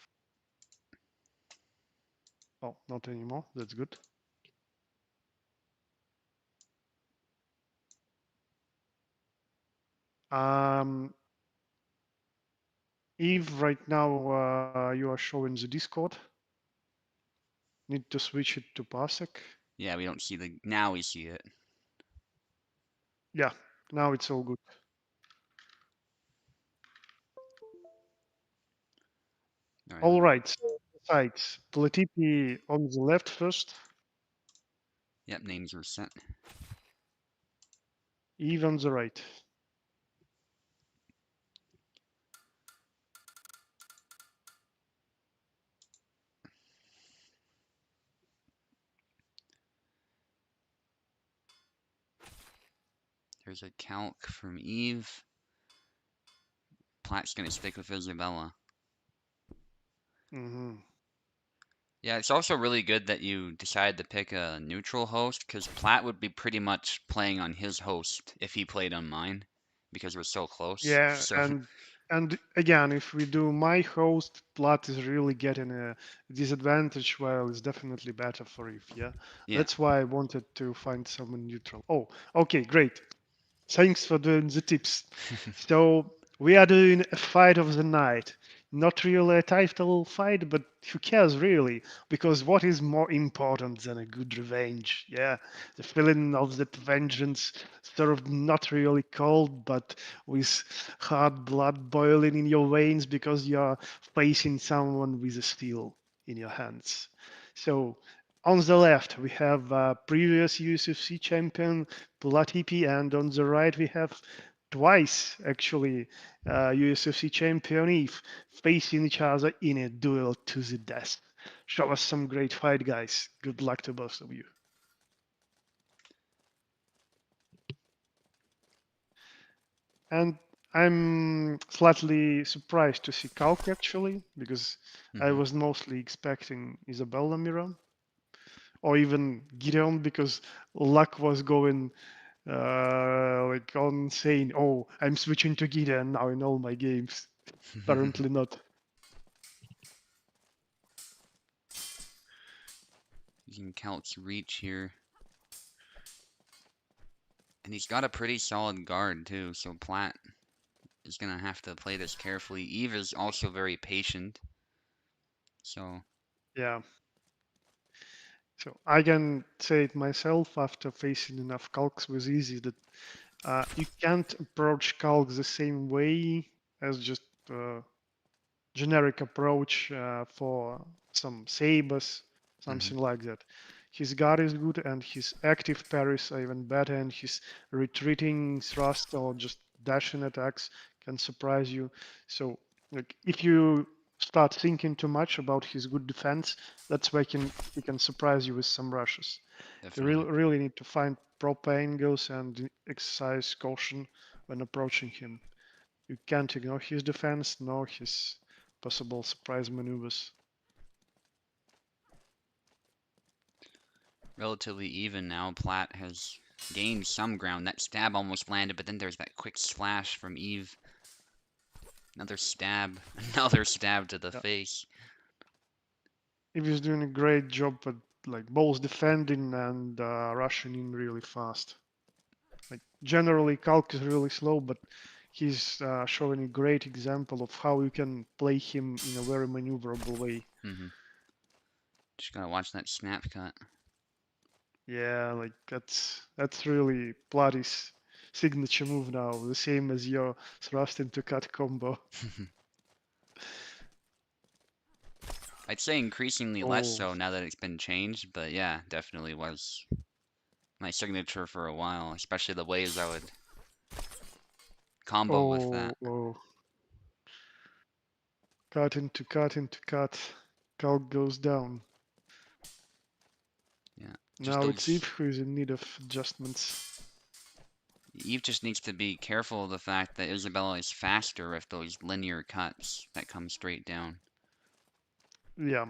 Oh, not anymore. That's good. Um, Eve, right now you are showing the Discord. Need to switch it to Parsec. Yeah, we don't see now we see it. Yeah, now it's all good. All right, All right, so sides. Platipi on the left first, yep, names are set. Eve on the right. There's a calc from Eve. Platt's gonna stick with Isabella. Mm-hmm. Yeah, it's also really good that you decided to pick a neutral host, because Platt would be pretty much playing on his host if he played on mine, because we're so close. Yeah, So, and again, if we do my host, Plat is really getting a disadvantage, while it's definitely better for Eve. Yeah, yeah. that's why I wanted to find someone neutral. Oh, okay, great. Thanks for doing the tips. So We are doing a fight of the night. Not really a title fight, but who cares really? Because what is more important than a good revenge? Yeah, the feeling of that vengeance, served not really cold, but with hot blood boiling in your veins because you are facing someone with a steel in your hands. So, on the left, we have previous USFC champion Platipi, and on the right, we have twice actually USFC champion Eve facing each other in a duel to the death. Show us some great fight, guys. Good luck to both of you. And I'm slightly surprised to see Kalk actually, because I Hmm. was mostly expecting Isabella Miran or even Gideon because luck was going like on saying, "Oh, I'm switching to Gideon now in all my games." Apparently not. Using Calc's reach here. And he's got a pretty solid guard too, so Platt is gonna have to play this carefully. Eve is also very patient, so Yeah. So I can say it myself after facing enough calcs with easy that you can't approach calcs the same way as just generic approach for some sabers, hmm. something like that. His guard is good and his active parries are even better, and his retreating thrust or just dashing attacks can surprise you. So, like, if you start thinking too much about his good defense, that's where he can surprise you with some rushes. You Definitely. really need to find proper angles and exercise caution when approaching him. You can't ignore his defense nor his possible surprise maneuvers. Relatively even now. Platt has gained some ground. That stab almost landed, but then there's that quick slash from Eve. Another stab. Another stab to the Yeah, face. he was doing a great job at like both defending and rushing in really fast. Like generally, Kalk is really slow, but he's showing a great example of how you can play him in a very maneuverable way. Hmm. Just gotta watch that snap cut. Yeah, like that's really Platty's signature move now, the same as your thrust into cut combo. I'd say increasingly less Oh, so now that it's been changed, but yeah, definitely was my signature for a while, especially the ways I would combo with that. oh, cut into cut into cut. Calc goes down. Yeah, just Now it's Eve those. who is in need of adjustments. Eve just needs to be careful of the fact that Isabella is faster with those linear cuts that come straight down. Yeah,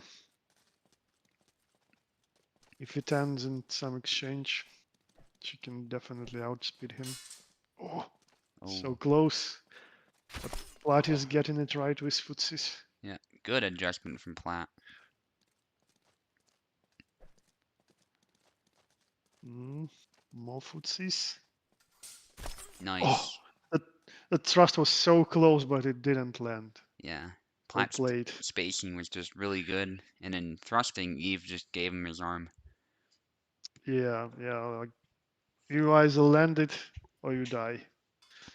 if it ends in some exchange, she can definitely outspeed him. Oh, so Oh, close. But Plat is getting it right with footsies. yeah, good adjustment from Platt. Mm, more footsies. Oh, Nice. that, that thrust was so close, but it didn't land. Yeah, Well Platt's played. spacing was just really good, and in thrusting, Eve just gave him his arm. Yeah, yeah. Like you either land it or you die.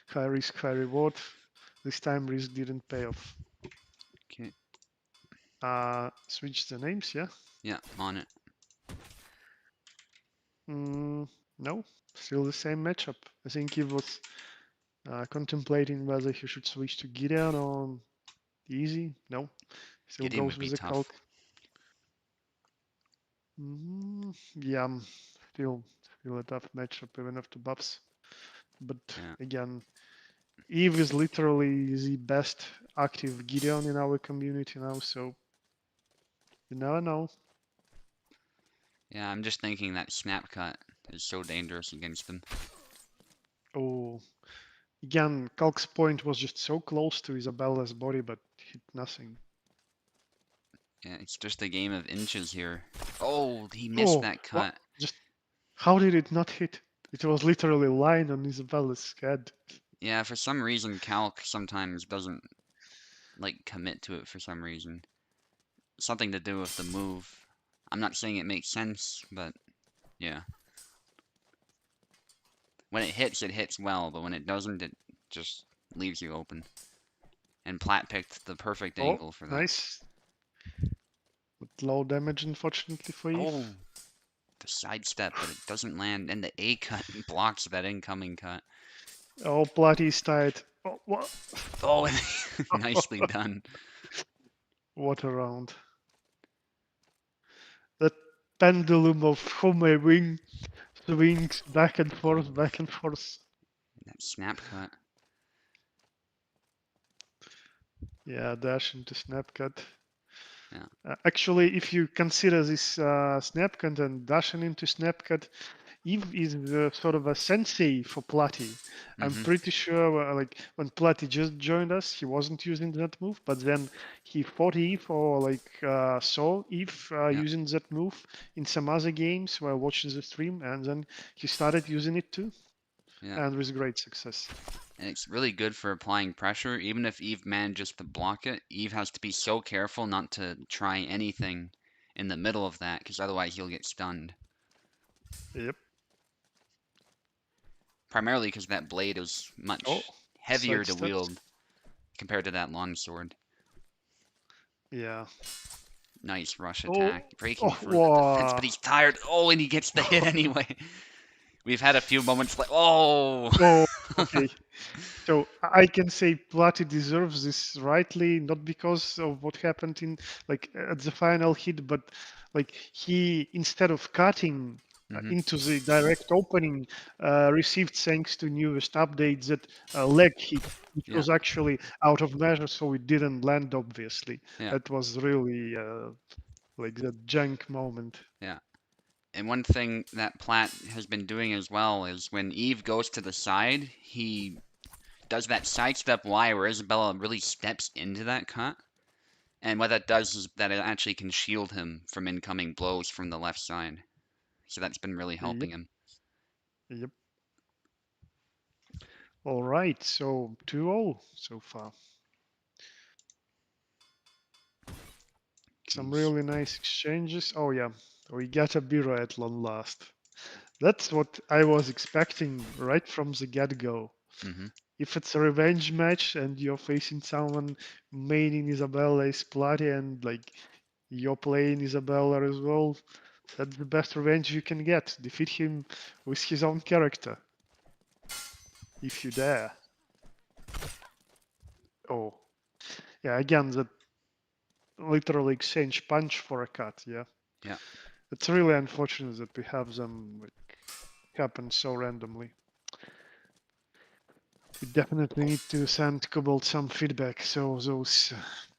High risk, high reward. This time risk didn't pay off. Okay, Switch the names, yeah? yeah, on it. Mm, no, still the same matchup. I think he was contemplating whether he should switch to Gideon or Easy. No, still Gideon goes would be with the tough. Calc. Yeah, still, still a tough matchup even after buffs. But Yeah, again, Eve is literally the best active Gideon in our community now, so you never know. yeah. I'm just thinking that snap cut is so dangerous against him. Oh, again, Calc's point was just so close to Isabella's body, but hit nothing. Yeah, it's just a game of inches here. Oh, he missed Oh, that what? cut. Just how did it not hit? It was literally lying on Isabella's head. Yeah, for some reason, Calc sometimes doesn't, like, commit to it for some reason. Something to do with the move. I'm not saying it makes sense, but yeah. When it hits well, but when it doesn't, it just leaves you open. And Platt picked the perfect Oh, angle for that. nice. With low damage, unfortunately for Eve. Oh, the sidestep, but it doesn't land, and the A cut blocks that incoming cut. Oh, Platty's tied. Oh, what? Oh, nicely done. What a round. That pendulum of Home Wing swings back and forth, back and forth. That snap cut. Yeah, dash into snap cut. Yeah. Actually, if you consider this snap cut and dashing into snap cut, Eve is sort of a sensei for Platy. I'm Mm-hmm. pretty sure, like when Platy just joined us, he wasn't using that move, but then he fought Eve or like saw Eve Yeah. using that move in some other games while watching the stream, and then he started using it too, Yeah. and with great success. And it's really good for applying pressure. Even if Eve manages to block it, Eve has to be so careful not to try anything in the middle of that, because otherwise he'll get stunned. Yep. Primarily because that blade is Oh, much heavier to sidesteps. wield compared to that longsword. Yeah. Nice rush Oh, attack, breaking oh, through the defense, wow. but he's tired. Oh, and he gets the hit anyway. We've had a few moments like, oh, Oh, okay. So I can say Platy deserves this rightly, not because of what happened in like at the final hit, but like he instead of cutting hmm into the direct opening, received thanks to newest updates that leg hit, which yeah, was actually out of measure, so it didn't land. Obviously, yeah, that was really like the junk moment. yeah. And one thing that Platt has been doing as well is when Eve goes to the side, he does that sidestep Y where Isabella really steps into that cut. And what that does is that it actually can shield him from incoming blows from the left side. So that's been really Yep, helping him. yep. All right, so 2-0 so far. Some Nice. really nice exchanges. Oh yeah, we got a Biro at long last. That's what I was expecting right from the get-go. hmm If it's a revenge match and you're facing someone maining Isabella is Platy and like you're playing Isabella as well, that's the best revenge you can get. Defeat him with his own character. If you dare. Oh. Yeah, again, that literally exchange punch for a cut, yeah. Yeah. It's really unfortunate that we have them like happen so randomly. We definitely need to send Cobalt some feedback, so those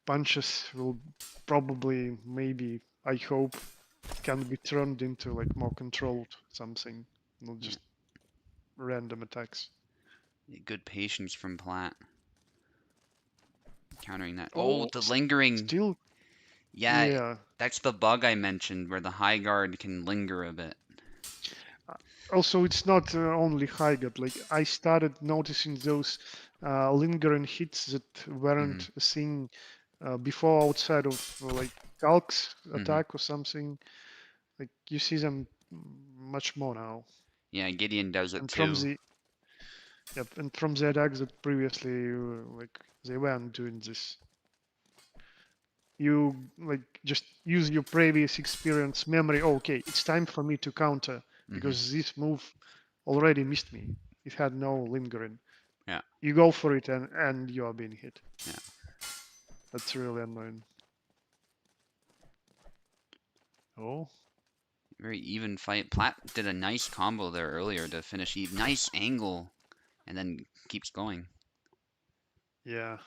punches will probably, maybe, I hope, can be turned into like more controlled something, not Yeah. just random attacks. Good patience from Platt. Countering that. Oh, Oh, the lingering. still, Yeah, yeah. that's the bug I mentioned where the high guard can linger a bit. Also, it's not only high gut. Like I started noticing those lingering hits that hmm weren't seen before outside of like Calc's hmm attack or something. Like you see them much more now. Yeah, Gideon does it And from too. the yep, and from the attacks that previously like they weren't doing this. You like just use your previous experience memory. Oh, okay, it's time for me to counter hmm because this move already missed me. It had no lingering. Yeah, You go for it and you are being hit. yeah. That's really annoying. Oh, Very even fight. Platt did a nice combo there earlier to finish Eve. Nice angle, and then keeps going. yeah.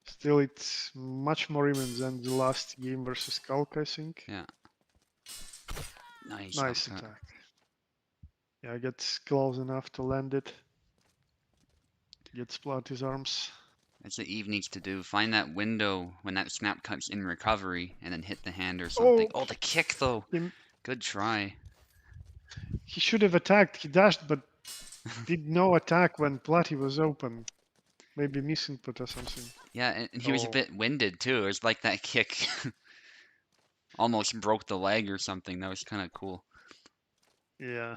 Still, it's much more even than the last game versus Kalk, I think. Yeah, nice Nice upcut. attack. Yeah, gets close enough to land it. Gets Splat his arms. That's what Eve needs to do. Find that window when that snap cuts in recovery, and then hit the hand or something. Oh, Oh, the kick though. he, Good try. He should have attacked. He dashed, but did no attack when Platy was open. Maybe misinput or something. Yeah, and he was a Oh, bit winded too. It was like that kick almost broke the leg or something. That was kind of cool. yeah.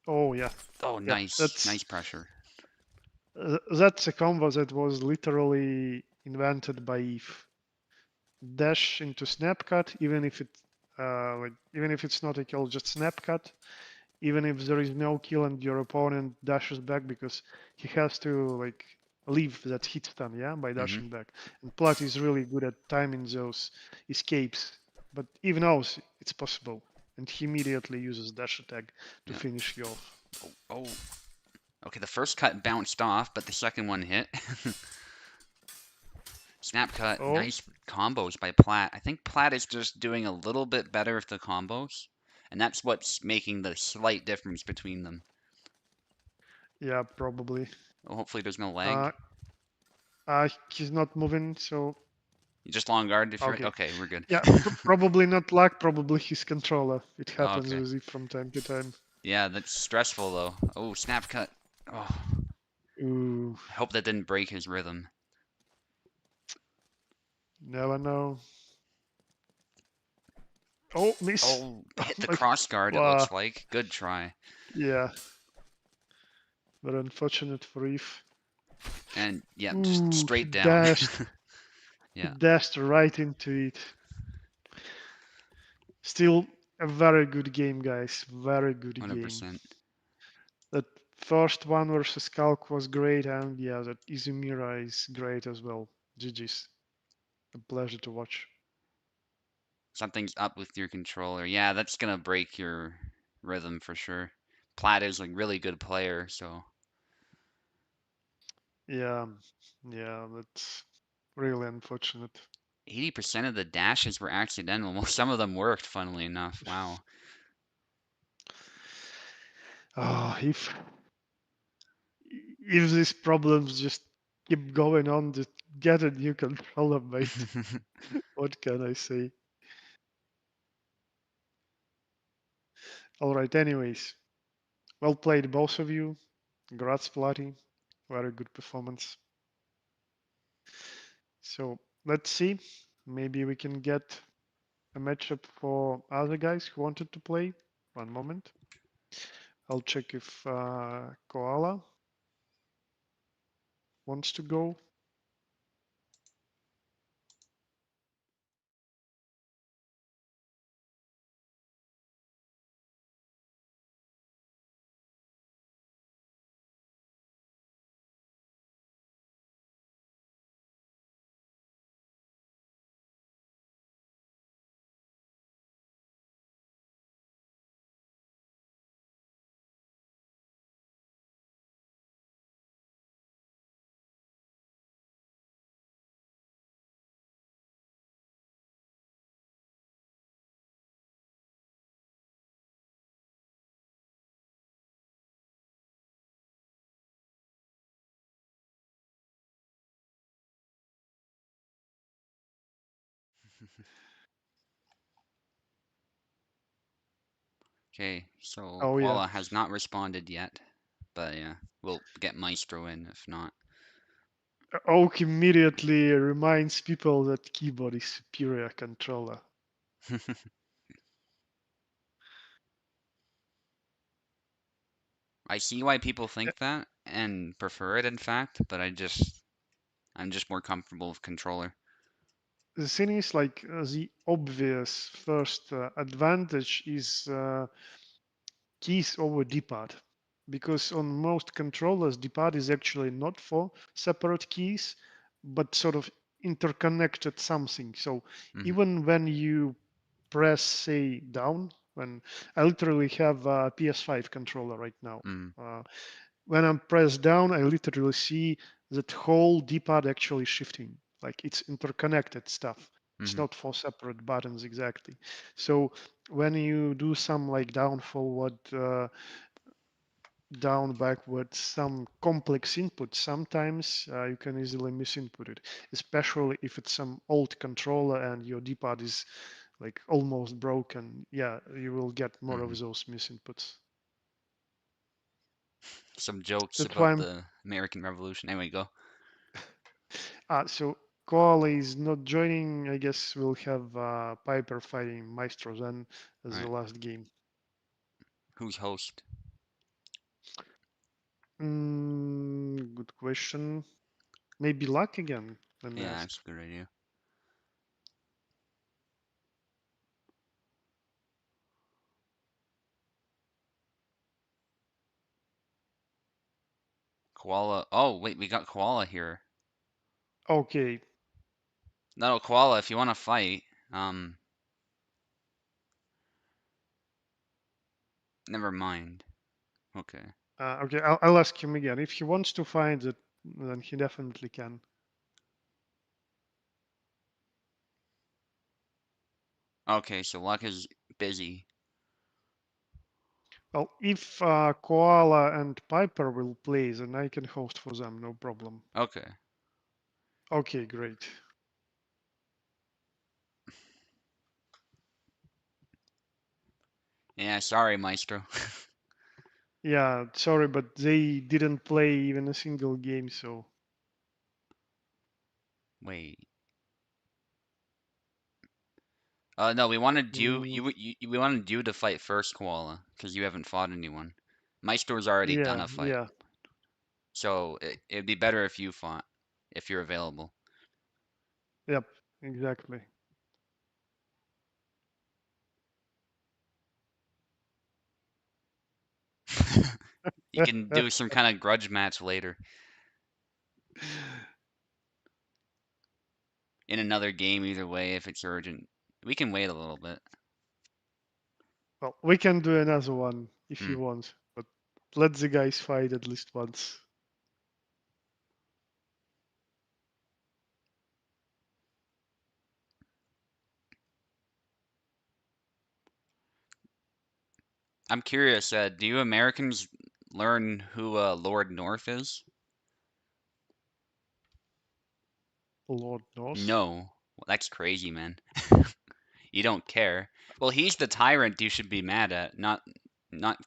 Oh, yeah. Oh, Yeah. nice. Nice pressure. That's a combo that was literally invented by Eve. Dash into snap cut, even if even if it's not a kill, just snap cut. Even if there is no kill and your opponent dashes back because he has to like leave that hit stun, yeah, by Hmm. dashing back. And Plat is really good at timing those escapes, but Eve knows it's possible, and he immediately uses dash attack to Yeah. finish you off. Oh, oh. Okay, the first cut bounced off, but the second one hit. Snap cut, Oh, nice combos by Platt. I think Platt is just doing a little bit better with the combos, and that's what's making the slight difference between them. yeah, probably. Oh, hopefully there's no lag. Uh, he's not moving, so You just long guard if you're right. okay. Okay, we're good. Yeah, probably not luck, probably his controller. It happens Okay. with it from time to time. Yeah, that's stressful though. Oh, snap cut. Oh, Ooh, I hope that didn't break his rhythm. never know. Oh, miss. Oh, Oh hit the my, cross guard, it wow. looks like. Good try. Yeah, but unfortunate for Eve. And yeah, just Ooh, straight down. he Yeah, dashed right into it. Still a very good game, guys. Very good game. 100%. That first one versus Kalk was great, and yeah, that Izumira is great as well. GG's. A pleasure to watch. Something's up with your controller. Yeah, that's gonna break your rhythm for sure. Platt is a really good player, so Yeah, yeah, that's really unfortunate. 80% of the dashes were accidental. Well, some of them worked, funnily enough. Wow. Oh, if these problems just keep going on, just get a new controller, mate. What can I say? All right, anyways, well played, both of you. Congrats, Platty. Very good performance. So let's see. Maybe we can get a matchup for other guys who wanted to play. One moment. I'll check if Koala wants to go. Okay, so Oh yeah. Koala has not responded yet, but yeah, we'll get Maestro in if not. Oak immediately reminds people that keyboard is superior controller. I see why people think that and prefer it in fact, but I'm just more comfortable with controller. The thing is, like, the obvious first advantage is keys over D-pad, because on most controllers, D-pad is actually not for separate keys, but sort of interconnected something. So Hmm. even when you press, say, down, when I literally have a PS5 controller right now. Mm. Uh, when I'm pressed down, I literally see that whole D-pad actually shifting. Like it's interconnected stuff. It's Hmm. not for separate buttons exactly. So when you do some like down forward, down backward, some complex input, sometimes you can easily misinput it, especially if it's some old controller and your D-pad is like almost broken, yeah, you will get more Hmm. of those misinputs. Some jokes That's why about I'm the American Revolution. Anyway, go. so Koala is not joining. I guess we'll have Piper fighting Maestro then as All the right. last game. Who's host? Good question. Maybe Luck again. Let me Yeah, ask. that's a good idea. Koala. Oh, wait, we got Koala here. Okay. No, Koala, if you want to fight, um, never mind. Okay. Okay, I'll ask him again. If he wants to find it, then he definitely can. Okay, so Luck is busy. Well, if Koala and Piper will play, then I can host for them, no problem. Okay. Okay, great. Yeah, sorry, Maestro. Yeah, sorry, but they didn't play even a single game, so Wait. No, we wanted you, mm, we wanted you to fight first, Koala, because you haven't fought anyone. Maestro's already done yeah, a fight, yeah, so it'd be better if you fought, if you're available. yep, exactly. You can do some kind of grudge match later in another game, either way, if it's urgent. We can wait a little bit. Well, we can do another one if Hmm. you want, but let the guys fight at least once. I'm curious, do you Americans learn who Lord North is? Lord knows. No. Well, that's crazy, man. You don't care. Well, he's the tyrant you should be mad at, not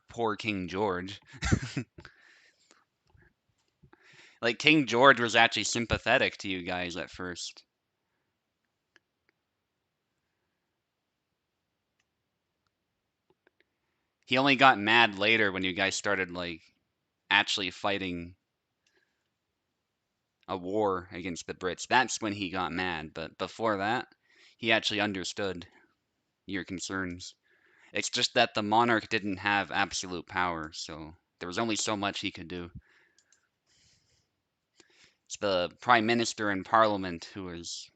poor King George. Like King George was actually sympathetic to you guys at first. He only got mad later when you guys started like actually fighting a war against the Brits. That's when he got mad, but before that, he actually understood your concerns. It's just that the monarch didn't have absolute power, so there was only so much he could do. It's the prime minister and parliament who is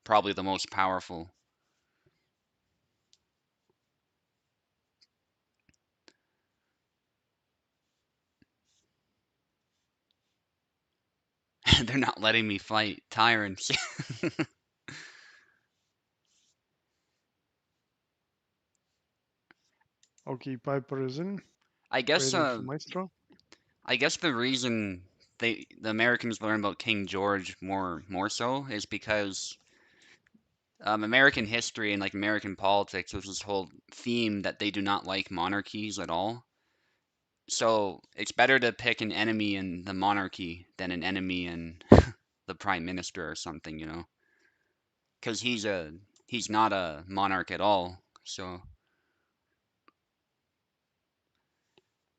probably the most powerful. They're not letting me fight tyrants. Okay, Piper is in, I guess waiting for Maestro. I guess the reason the Americans learn about King George more so is because American history and like American politics, there's this whole theme that they do not like monarchies at all. So it's better to pick an enemy in the monarchy than an enemy in the prime minister or something, you know? Because he's not a monarch at all. So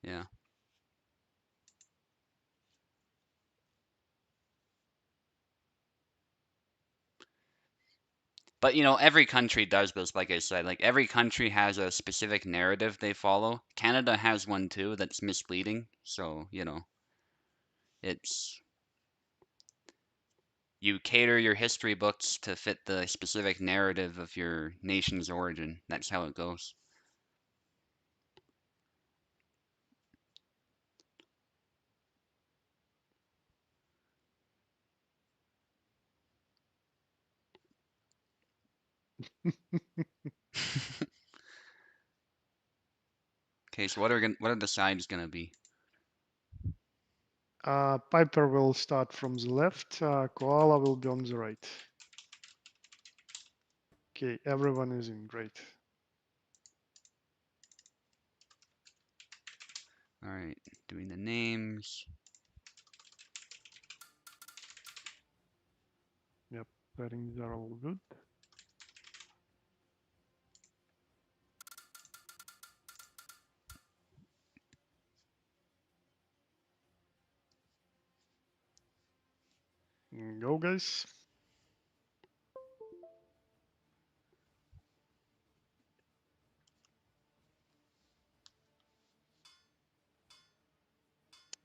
yeah. But you know, every country does this, like I said. Like every country has a specific narrative they follow. Canada has one too that's misleading. So, you know, it's you cater your history books to fit the specific narrative of your nation's origin. That's how it goes. Okay, so what are the sides gonna be? Piper will start from the left. Koala will be on the right. Okay, everyone is in great. All right, doing the names. Yep, settings are all good. Go, guys.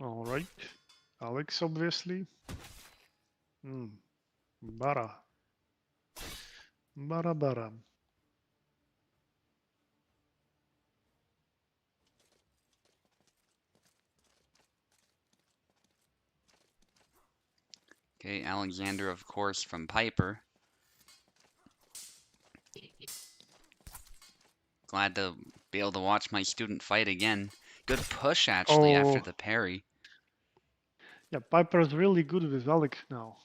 All right. Alex, obviously. Bara. Bara, bara. Okay, Alexander, of course, from Piper. Glad to be able to watch my student fight again. Good push, actually, after Oh, the parry. yeah, Piper's really good with Alex now.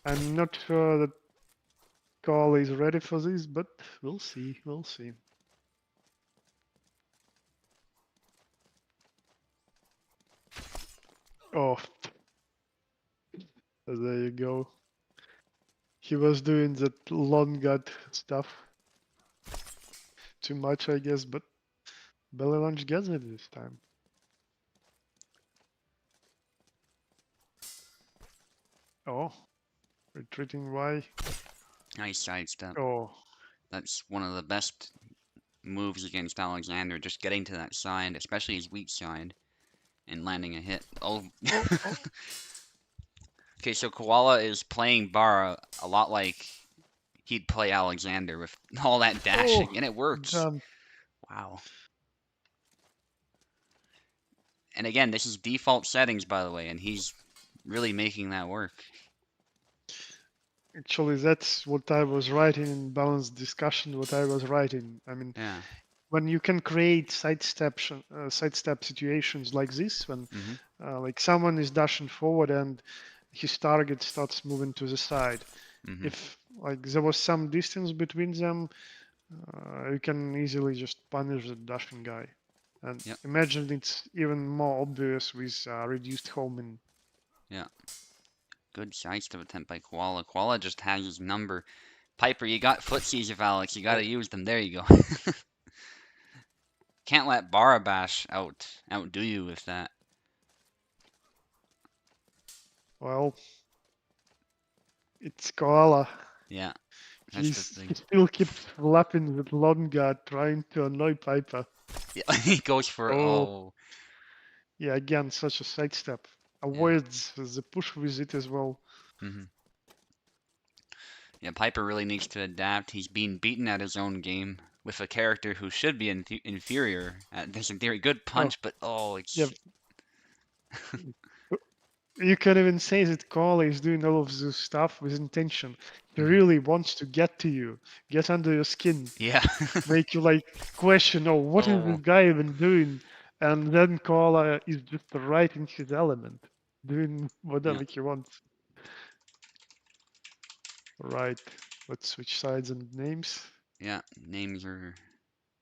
I'm not sure that Carl is ready for this, but we'll see. We'll see. Oh, there you go. He was doing that long gut stuff too much, I guess, but Belly Lunch gets it this time. Oh, retreating Y. Nice sidestep. Oh, That's one of the best moves against Alexander, just getting to that side, especially his weak side, and landing a hit. Oh. oh. Okay, so Koala is playing Bara a lot like he'd play Alexander with all that Oh, dashing, and it works. damn. Wow. And again, this is default settings, by the way, and he's really making that work. Actually, that's what I was writing in balanced discussion. What I was writing. I mean, Yeah. when you can create sidestep situations like this, when Mm-hmm. like someone is dashing forward and his target starts moving to the side. Mm-hmm. If like there was some distance between them, you can easily just punish the dashing guy. And Yep. imagine it's even more obvious with reduced homing. Yeah. Good sidestep attempt by Koala. Koala just has his number. Piper, you got footsies of Alex. You Oh, gotta use them. There you go. Can't let Barabash outdo you with that. well, it's Koala. Yeah, that's the He thing. still keeps lapping with long guard, trying to annoy Piper. Yeah, he goes for Oh, oh yeah, again, such a sidestep. yeah. Avoids the push with it as well. Hmm. Yeah, Piper really needs to adapt. He's being beaten at his own game with a character who should be inferior at this in theory. Good Oh, punch, but oh, yeah. it's You can even say that Koala is doing all of this stuff with intention. He mhm. really wants to get to you, get under your skin, Yeah. make you like question, oh, what is this Oh, guy even doing? And then Koala is just right in his element, doing yeah, whatever he wants. Right. Let's switch sides and names. yeah. Names are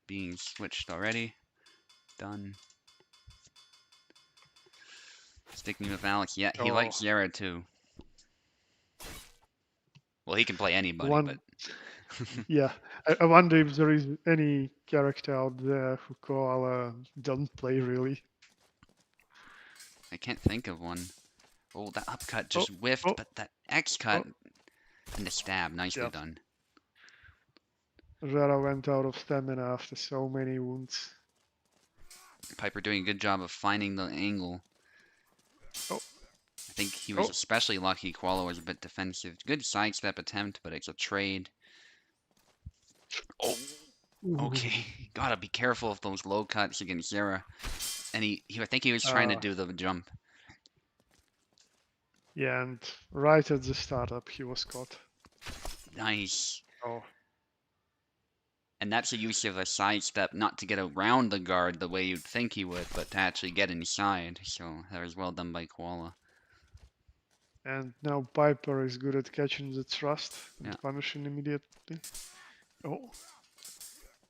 being switched already. Done. Sticking with Alex. Yeah, he Oh, likes Zara too. Well, he can play anybody, but one. Yeah, I wonder if there is any character out there who Koala don't play really. I can't think of one. Oh, that upcut Oh, just whiffed, oh, but that X cut oh, and the stab, nicely yeah. done. Zara went out of stamina after so many wounds. Piper doing a good job of finding the angle. Oh, I think he was oh. especially lucky. Koala was a bit defensive. Good sidestep attempt, but it's a trade. Oh, Ooh. okay. Gotta be careful of those low cuts against Zera. And I think he was trying to Uh, do the jump. yeah, and right at the startup, he was caught. Nice. Oh, And that's the use of a sidestep, not to get around the guard the way you'd think he would, but to actually get inside. So that was well done by Koala. And now Piper is good at catching the thrust Yeah. and punishing immediately. Oh,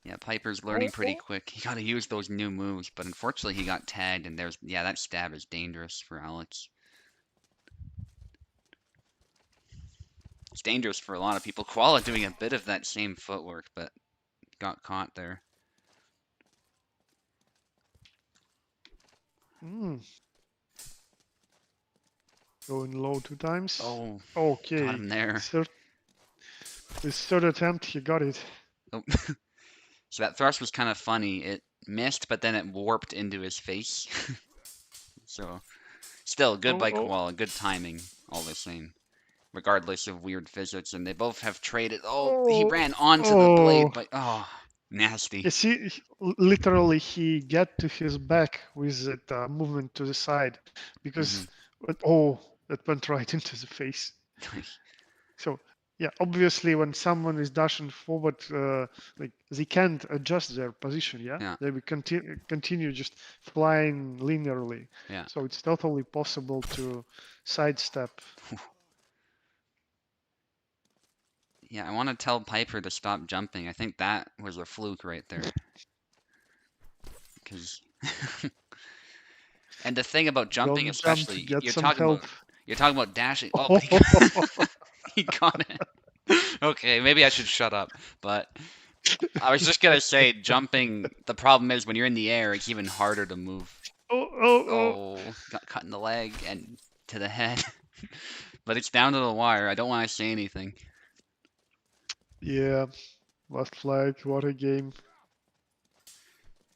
Yeah, Piper's oh, learning pretty oh. quick. He got to use those new moves, but unfortunately he got tagged, and yeah, that stab is dangerous for Alex. It's dangerous for a lot of people. Koala doing a bit of that same footwork, but got caught there. Mm. Going low 2 times. Oh, got Okay. him there. His third attempt, he got it. Oh. So that thrust was kind of funny. It missed, but then it warped into his face. So still, good Oh, by oh, Koala. Good timing, all the same. Regardless of weird physics, and they both have traded. Oh, he oh, ran onto the oh. blade, but oh, nasty. You see, literally, he get to his back with that movement to the side because, Hmm. oh, that went right into the face. So, yeah, obviously, when someone is dashing forward, like they can't adjust their position. Yeah, Yeah, they will continue just flying linearly. yeah. So it's totally possible to sidestep. Yeah, I want to tell Piper to stop jumping. I think that was a fluke right there. Because and the thing about jumping Don't jump, especially, get you're some talking about help. dashing. Oh, but he got it. Okay, maybe I should shut up. But I was just gonna say jumping, the problem is when you're in the air, it's even harder to move. Oh, oh, oh. Oh, got cut in the leg and to the head. But it's down to the wire. I don't want to say anything. Yeah, last flag, what a game.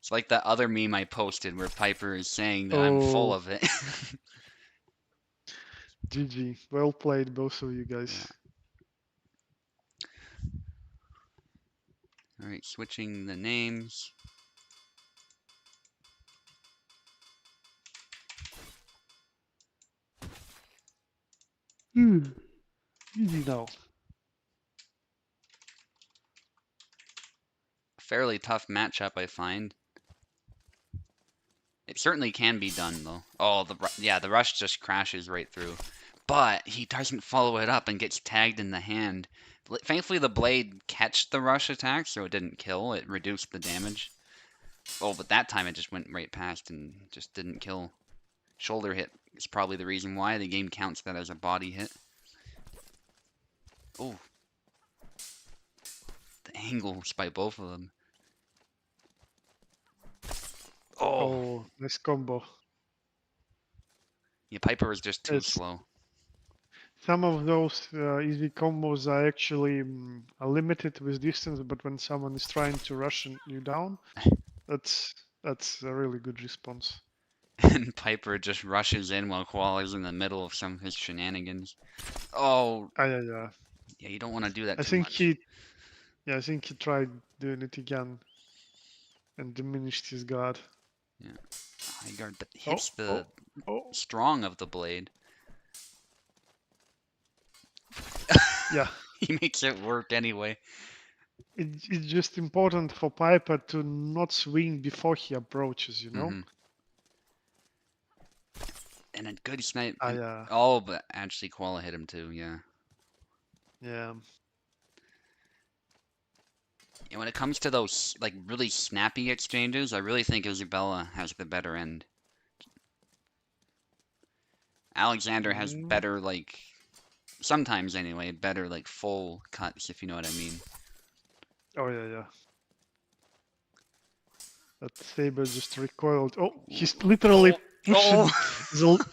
It's like that other meme I posted where Piper is saying that I'm full Oh, of it. GG. Well played, both of you Yeah. guys. All right, switching the names. Easy now. Fairly tough matchup, I find. It certainly can be done though. Oh, the rush just crashes right through. But he doesn't follow it up and gets tagged in the hand. Thankfully, the blade catched the rush attack, so it didn't kill. It reduced the damage. Oh, but that time it just went right past and just didn't kill. Shoulder hit is probably the reason why the game counts that as a body hit. Oh, the angles by both of them. Oh, Oh, nice combo. yeah, Piper was just too It's slow. some of those easy combos are actually are limited with distance, but when someone is trying to rush you down, that's that's a really good response. And Piper just rushes in while Koala's in the middle of some of his shenanigans. Oh, Yeah, yeah. yeah, you don't want to do that I too think much. I think he tried doing it again and diminished his guard. Yeah, high guard that Oh, hits the oh, oh. strong of the blade. Yeah. He makes it work anyway. It's just important for Piper to not swing before he approaches, you know? Hmm. And a good snipe. Ah, And, yeah. oh, but actually, Koala hit him too. Yeah. Yeah. And when it comes to those like really snappy exchanges, I really think Isabella has the better end. Alexander has Mm. better like sometimes anyway, better like full cuts if you know what I mean. Oh, yeah, yeah. That saber just recoiled. Oh, he's literally pushing Oh, the.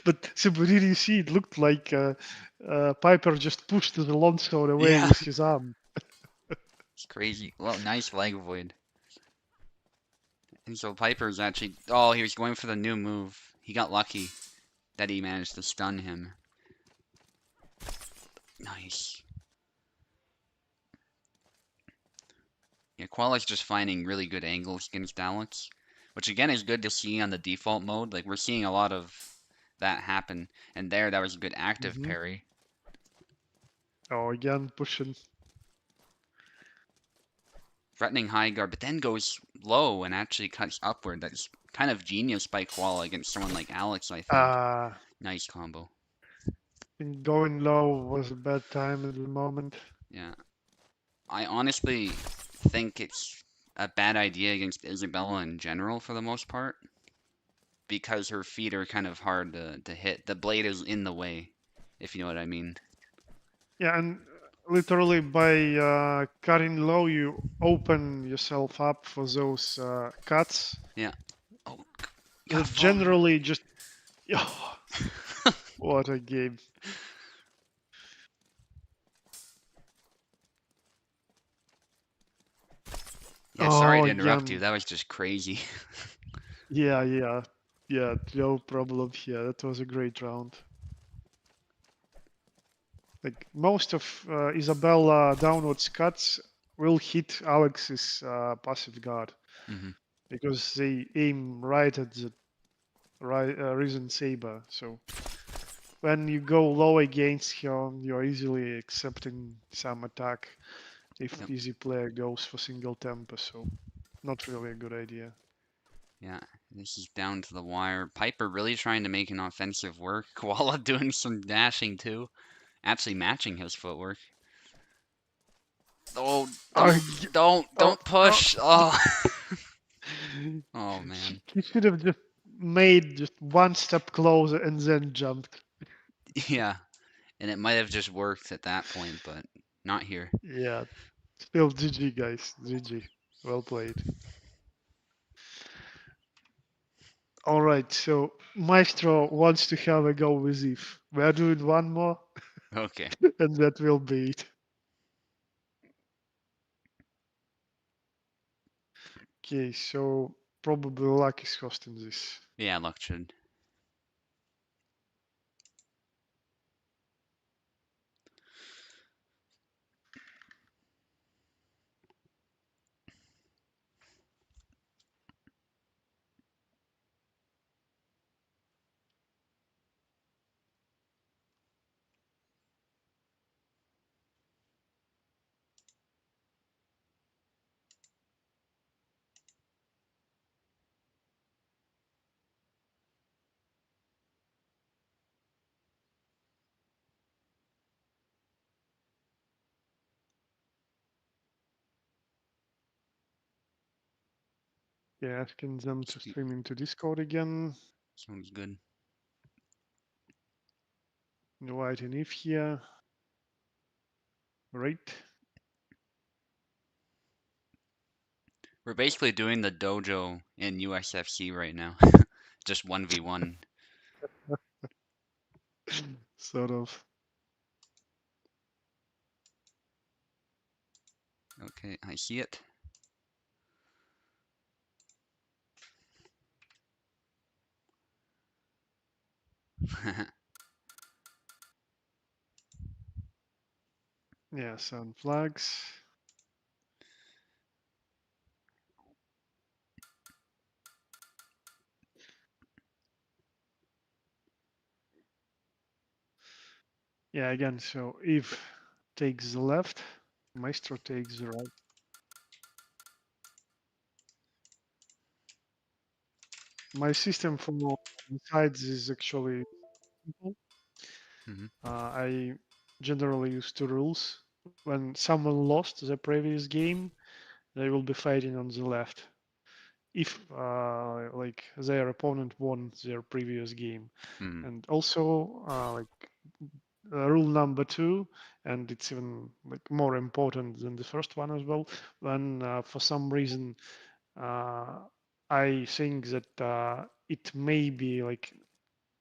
But Subudiri, you see, it looked like Piper just pushed the longsword away yeah. with his arm. It's crazy. Well, nice leg void. And so Piper's actually. Oh, he was going for the new move. He got lucky that he managed to stun him. Nice. Yeah, Koala's just finding really good angles against Alex, which again is good to see on the default mode. Like we're seeing a lot of that happen, and there that was a good active Hmm. parry. Oh, again, pushing. Threatening high guard, but then goes low and actually cuts upward. That's kind of genius by Koala against someone like Alex, I think. Uh, Nice combo. think going low was a bad time at the moment. Yeah. I honestly think it's a bad idea against Isabella in general for the most part because her feet are kind of hard to hit. The blade is in the way, if you know what I mean. Yeah, and literally by cutting low, you open yourself up for those cuts Yeah. Oh, gotta that fall. generally just. Oh, what a game. Yeah, sorry Oh, to interrupt you. again. That was just crazy. Yeah, yeah. Yeah, no problem here. That was a great round. Like most of Isabella downwards cuts will hit Alex's passive guard Hmm. because they aim right at the Risen Saber. So when you go low against him, you're easily accepting some attack if Yep. easy player goes for single tempo. So not really a good idea. Yeah, this is down to the wire. Piper really trying to make an offensive work. Koala doing some dashing too. Actually matching his footwork. Oh, Oh, oh, don't oh. push. Oh, oh man. He should have just made just one step closer and then jumped. Yeah, and it might have just worked at that point, but not here. Yeah, still GG, guys. GG. Well played. All right, so Maestro wants to have a go with Eve. We are doing one more, Okay. and that will be it. Okay, so probably luck is hosting this. Yeah, luck should. Yeah, asking them to Sweet. stream into Discord again. Sounds good. Inviting Eve here. Right. We're basically doing the dojo in USFC right now. Just 1v1. Sort of. Okay, I see it. Yeah, sound flags. Yeah, again, so Eve takes the left, Maestro takes the right. My system for sides is actually simple. Hmm. I generally use two rules. When someone lost the previous game, they will be fighting on the left. If like their opponent won their previous game, Hmm. and also like rule number two, and it's even like more important than the first one as well. When for some reason uh, I think that it may be like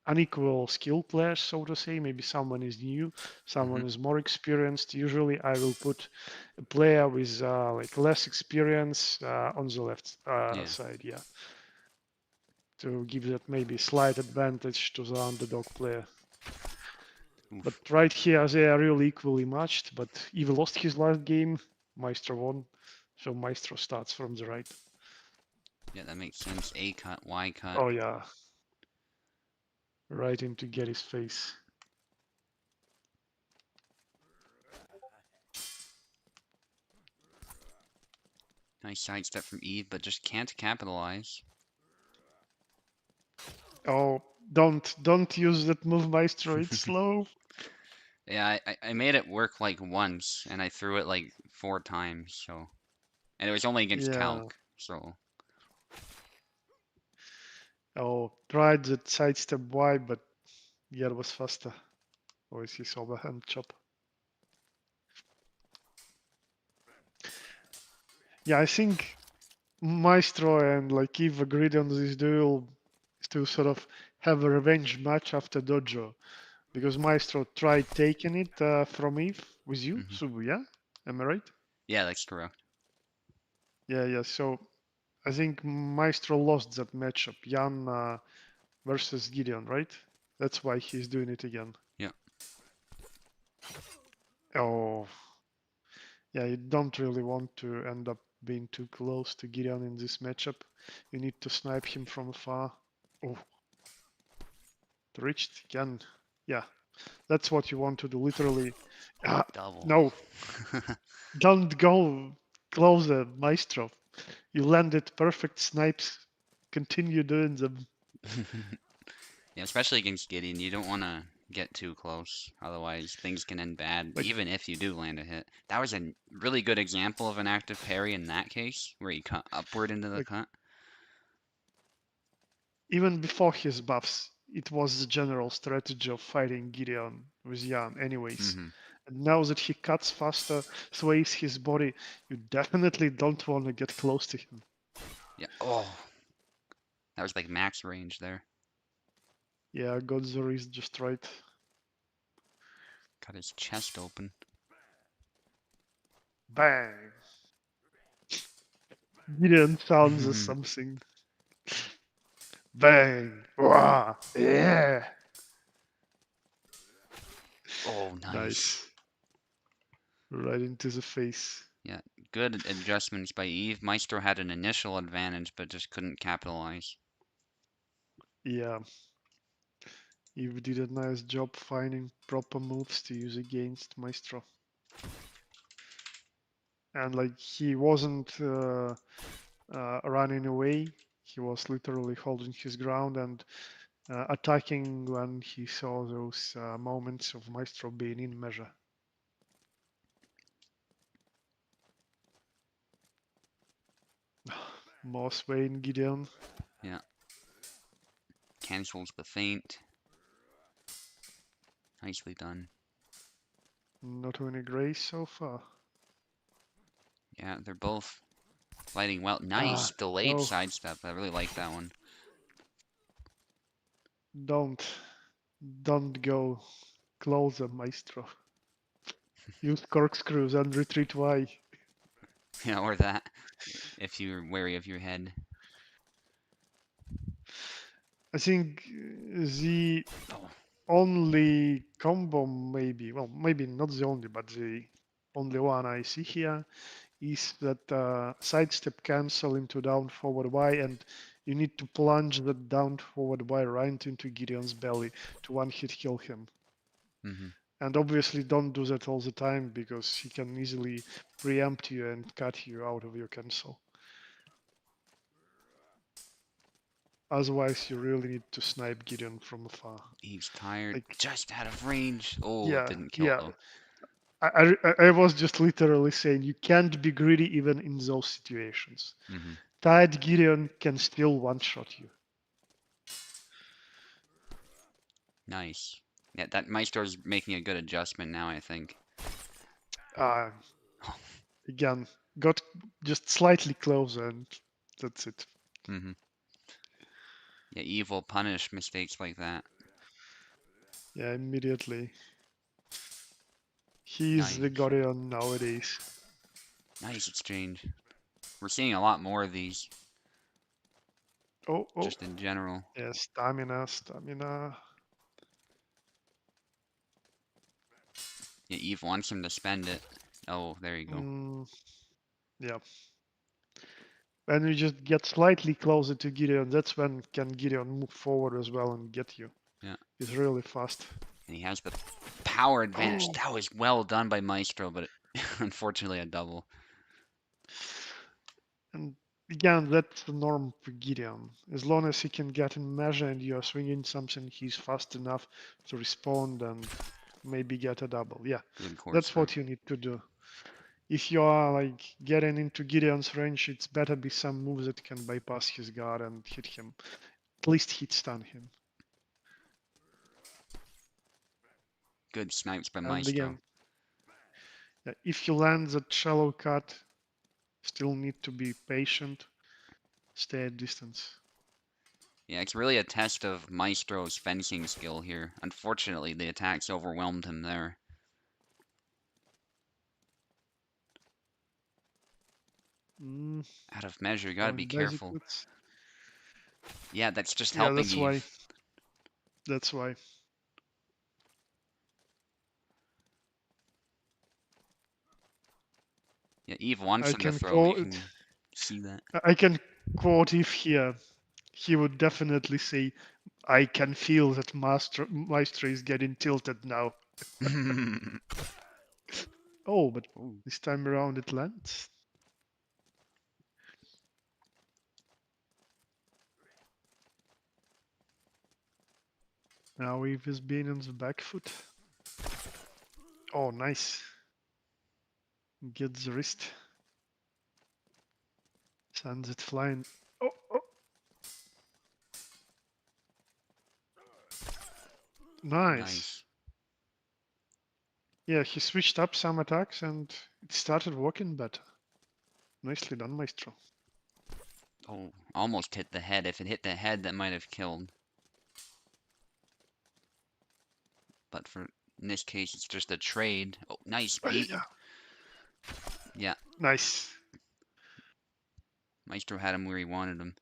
unequal skill clash, so to say. Maybe someone is new, Hmm. someone is more experienced. Usually, I will put a player with like less experience on the left Yeah. side, yeah, to give that maybe slight advantage to the underdog player. But Oof. right here, they are really equally matched. But Eve lost his last game, Maestro won, so Maestro starts from the right. Yeah, that makes sense. A cut, Y cut. Oh yeah, right into Gary's face. Nice sidestep from Eve, but just can't capitalize. Oh, don't use that move, Maestro. It's slow. Yeah, I made it work like once, and I threw it like 4 times, so. And it was only against Yeah. Calc, so. Oh, tried that sidestep Y, but yeah, it was faster. Or is he saw the hand chop? Yeah, I think Maestro and like Eve agreed on this duel to sort of have a revenge match after Dojo because Maestro tried taking it from Eve with you, Hmm. Subu, yeah? Am I right? Yeah, that's correct. Yeah, yeah. So I think Maestro lost that matchup, Jan versus Gideon, right? That's why he's doing it again. Yeah. Oh, yeah, you don't really want to end up being too close to Gideon in this matchup. You need to snipe him from afar. Oh, reached again. Yeah, that's what you want to do, literally. Ah, Double. no, don't go closer, Maestro. You landed perfect snipes. Continue doing them. Yeah, especially against Gideon, you don't want to get too close. Otherwise, things can end bad, Like, even if you do land a hit. That was a really good example of an active parry in that case, where he cut upward into the like cut. even before his buffs, it was the general strategy of fighting Gideon with Jan, anyways. Hmm. And now that he cuts faster, sways his body, you definitely don't want to get close to him. Yeah. Oh, that was like max range there. Yeah, Godzor is just right. Cut his chest open. Bang! Gideon sounds as something. Bang! Wah! Yeah! Oh, nice. Nice. Right into the face. Yeah, good adjustments by Eve. Maestro had an initial advantage, but just couldn't capitalize. Yeah, you did a nice job finding proper moves to use against Maestro. And like he wasn't running away, he was literally holding his ground and attacking when he saw those moments of Maestro being in measure. More Swain Gideon, Yeah, cancels the feint. Nicely done. not only Grace so far. Yeah, they're both fighting well. Ah, Nice delayed no, sidestep. I really like that one. don't, don't go closer, Maestro. Use corkscrews and retreat Y. Yeah, or that, if you're wary of your head. I think the Oh. only combo maybe, well, maybe not the only, but the only one I see here is that sidestep cancel into down forward Y, and you need to plunge that down forward Y right into Gideon's belly to one hit kill him. Hmm. And obviously don't do that all the time because he can easily preempt you and cut you out of your cancel. Otherwise, you really need to snipe Gideon from afar. Eve's tired. Like, Just out of range. Oh, yeah, didn't kill yeah. though. I was just literally saying you can't be greedy even in those situations. Hmm. Tired Gideon can still one-shot you. Nice. Yeah, that Maestro's making a good adjustment now, I think. Uh, Again, got just slightly closer and that's it. Hmm. Yeah, Eve will punish mistakes like that. Yeah, immediately. He's the Nice. Guardian nowadays. Nice exchange. We're seeing a lot more of these, Oh, oh, just in general. yeah, stamina, stamina. Yeah, Eve wants him to spend it. Oh, there you go. Mm, yeah. When you just get slightly closer to Gideon, that's when can Gideon move forward as well and get you. Yeah. He's really fast. And he has the power advantage. Oh, That was well done by Maestro, but unfortunately a double. and Again, that's the norm for Gideon. As long as he can get in measure and you're swinging something, he's fast enough to respond and maybe get a double. Yeah, Good Quart that's start. what you need to do. If you are like getting into Gideon's range, it's better be some moves that can bypass his guard and hit him. At least hit stun him. Good snipes by And Maestro. again, if you land that shallow cut, still need to be patient, stay at distance. Yeah, it's really a test of Maestro's fencing skill here. Unfortunately, the attacks overwhelmed him there. Mm, Out of measure, you gotta be going careful. backwards. Yeah, that's just Yeah, helping that's why. Eve. That's why. Yeah, Eve wants I him to can throw. You quote. can see that. I can quote if here. He would definitely say, "I can feel that Maestro is getting tilted now." Oh, but Ooh, this time around it lands. Now Eve is being on the back foot. Oh, nice. Gets the wrist. Sends it flying. Oh, oh. Nice. nice. Yeah, he switched up some attacks and it started working better. Nicely done, Maestro. Oh, almost hit the head. If it hit the head, that might have killed. But in this case, it's just a trade. Oh, nice. Yeah. Yeah, Nice. Maestro had him where he wanted him.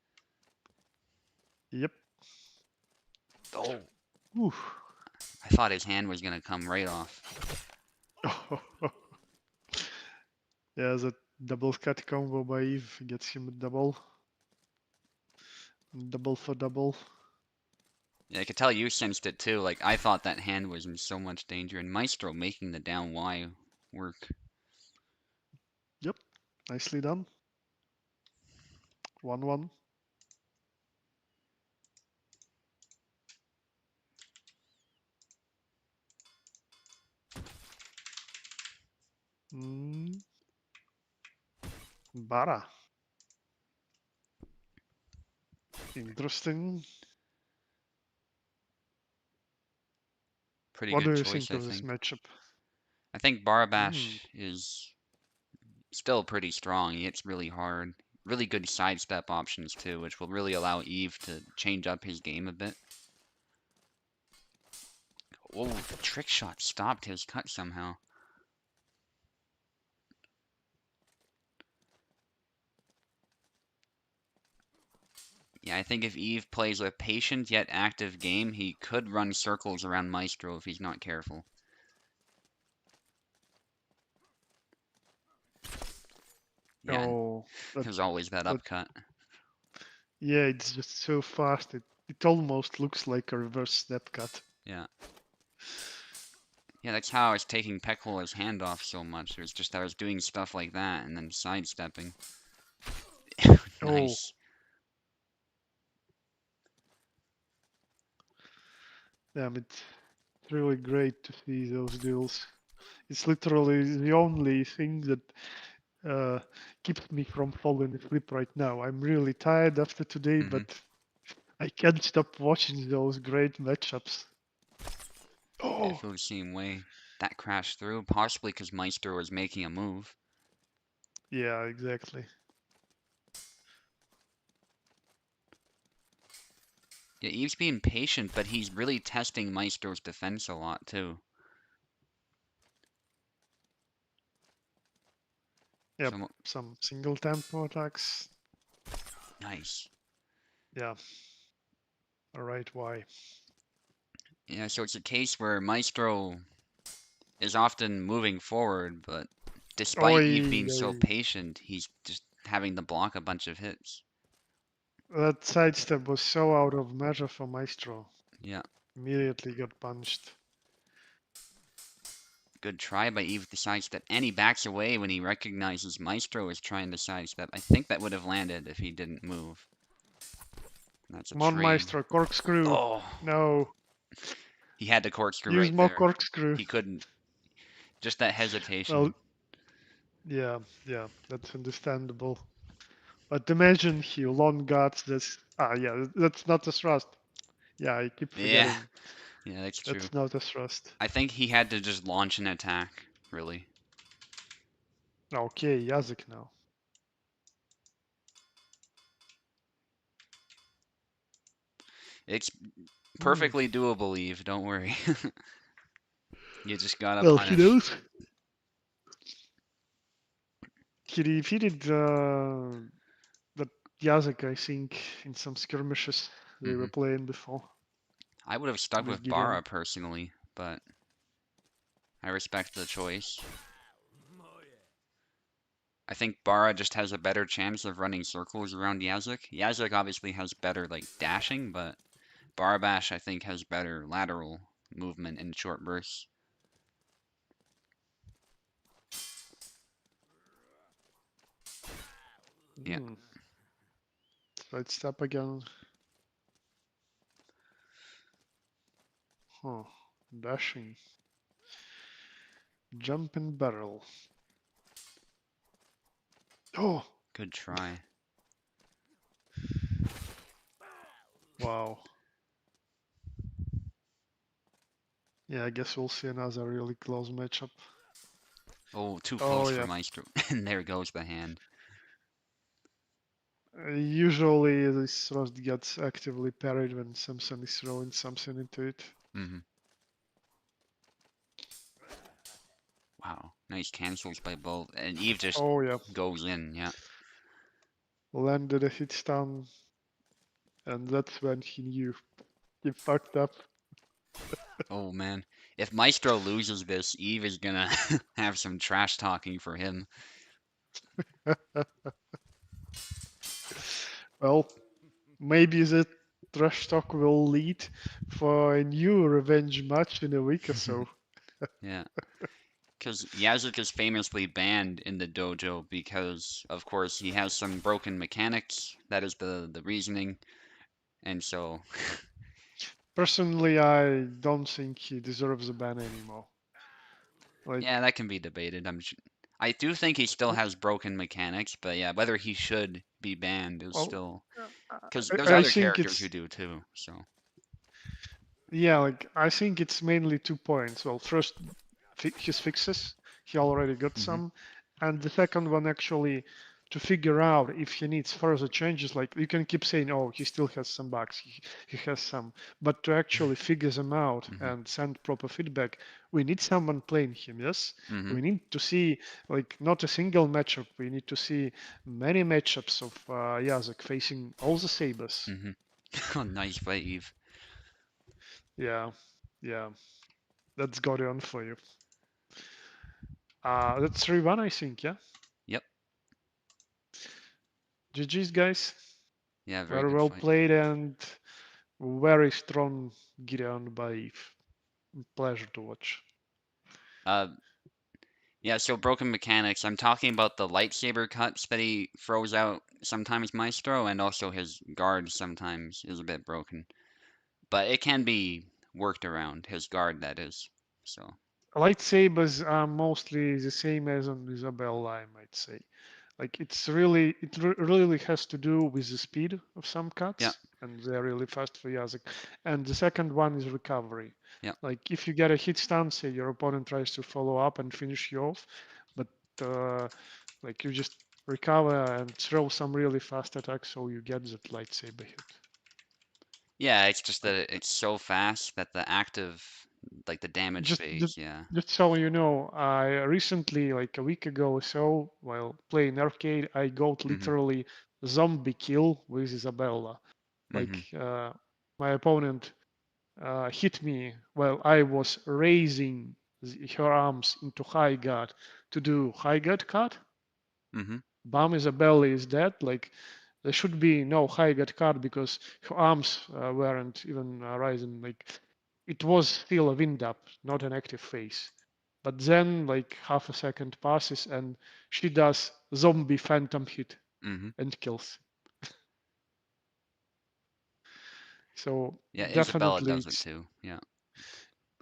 Yep. Oh, Ooh. I thought his hand was gonna come right off. Yeah, that double cut combo by Eve gets him a double. Double for double. Yeah, I could tell you sensed it too. Like, I thought that hand was in so much danger. And Maestro making the down Y work. Yep. Nicely done. 1-1. Mm. Bara. Interesting. Pretty What do good you choice, think I of this think. matchup? I think Mm. Barabash is still pretty strong. He hits really hard. Really good sidestep options too, which will really allow Eve to change up his game a bit. Oh, the trick shot stopped his cut somehow. Yeah, I think if Eve plays a patient yet active game, he could run circles around Maestro if he's not careful. Yeah, Oh, that, there's always that that upcut. yeah, it's just so fast. It almost looks like a reverse step cut. Yeah. Yeah, that's how I was taking Pecola's hand off so much. It was just I was doing stuff like that and then sidestepping. Oh, Nice. damn, it's really great to see those duels. It's literally the only thing that uh, keeps me from falling asleep right now. I'm really tired after today, Hmm. but I can't stop watching those great matchups. Yeah, I Oh, feel the same way. That crashed through, possibly because Meister was making a move. yeah, exactly. Yeah, Eve's being patient, but he's really testing Maestro's defense a lot too. Yep, So some single tempo attacks. nice. Yeah, alright, why? Yeah, so it's a case where Maestro is often moving forward, but despite Eve Oi, being so oi. patient, he's just having to block a bunch of hits. That sidestep was so out of measure for Maestro. Yeah, Immediately got punched. Good try by Eve to sidestep, and he backs away when he recognizes Maestro is trying to sidestep. I think that would have landed if he didn't move. That's a Come on, trade. Maestro, corkscrew. Oh, No, he had the corkscrew use right more there. corkscrew. He couldn't. Just that Well, hesitation. yeah, yeah, that's understandable. But imagine he long got this. Yeah, that's not a thrust. Yeah, I keep Yeah, forgetting. yeah, that's true. That's not a thrust. I think he had to just launch an attack, really. Okay, Yazık now. It's Hmm. perfectly doable, Eve. Don't worry. You just gotta Well, he punish. knows. He defeated that Yazık, I think, in some skirmishes they were Hmm. playing before I would have stuck with with Gideon. Bara personally, but I respect the choice. I think Bara just has a better chance of running circles around Yazık. Yazık obviously has better like dashing, but Barabash I think has better lateral movement in short bursts. Yeah, Hmm. Right step again. Huh. Dashing. Jump and barrel. Oh, good try. wow. Yeah, I guess we'll see another really close matchup. Oh, too Oh, close for yeah. Maestro. And there goes the hand. Usually this thrust gets actively parried when Samson is throwing something into it. Hmm. Wow, nice cancels by both. And Eve just Oh, yeah. goes in, yeah. Landed a hit stun, and that's when he knew he fucked up. Oh man. If Maestro loses this, Eve is gonna have some trash talking for him. Well, maybe the trash talk will lead for a new revenge match in a week or so. Yeah. Because Yazuk is famously banned in the dojo because, of course, he has some broken mechanics. That is the reasoning. And so, Personally, I don't think he deserves a ban anymore. Like, yeah, that can be debated. I do think he still has broken mechanics, but yeah, whether he should be banned is well, still because there's I other think characters who it's do too. So, yeah, like I think it's mainly 2 points. Well, first, his fixes, he already got hmm some, and the second one actually to figure out if he needs further changes. Like you can keep saying, oh, he still has some bugs, he has some, but to actually figure them out hmm and send proper feedback, we need someone playing him. Yes, hmm we need to see like not a single matchup. We need to see many matchups of Yazek facing all the sabers. hmm Oh, nice play, Eve. Yeah, yeah. That's Gorion for you. That's 3-1, I think, yeah? Yep. GG's, guys. Yeah, very Very good well fight. played and very strong Gideon by Eve. Pleasure to watch. Uh, Yeah, so broken mechanics. I'm talking about the lightsaber cuts that he throws out sometimes, Maestro, and also his guard sometimes is a bit broken. But it can be worked around, his guard, that is. So, Lightsabers are mostly the same as on Isabella, I might say. Like really has to do with the speed of some yeah, cuts, and they're really fast for Yazek. And the second one is recovery. yeah. Like if you get a hit stance, say your opponent tries to follow up and finish you off, but like you just recover and throw some really fast attacks, so you get that lightsaber hit. Yeah, it's just Like that it's so fast that the active, like the damage just just phase, yeah. just so you know, I recently, like a week ago or so, while playing arcade, I got Mm-hmm, literally zombie kill with Isabella. mm-hmm, Like my opponent hit me while I was raising her arms into high guard to do high guard cut. mm-hmm, Bam Isabella is dead. Like there should be no high guard cut because her arms weren't even rising. Like it was still a wind up, not an active phase. But then, like half a second passes, and she does zombie phantom hit Mm-hmm. and kills. So Yeah, Isabella definitely, does it too. Yeah.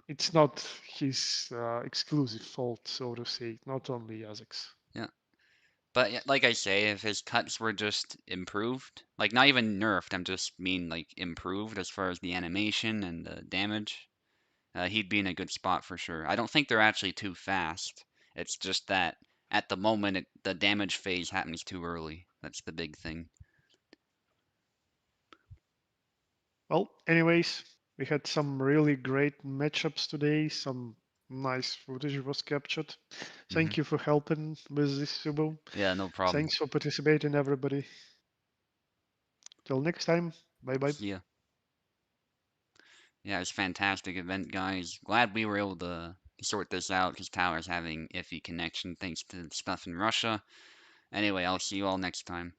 it's not his exclusive fault, so to say. Not only Yazek's. Yeah. But yeah, like I say, if his cuts were just improved, like not even nerfed, I'm just mean like improved as far as the animation and the damage, he'd be in a good spot for sure. I don't think they're actually too fast. It's just that at the moment the damage phase happens too early. That's the big thing. Well, anyways, we had some really great matchups today. Some nice footage was captured. Hmm. Thank you for helping with this, Subo. Yeah, no problem. Thanks for participating, everybody. Till next time. Bye bye. See ya. Yeah, it's a fantastic event, guys. Glad we were able to sort this out because Tower's having iffy connection thanks to stuff in Russia. Anyway, I'll see you all next time.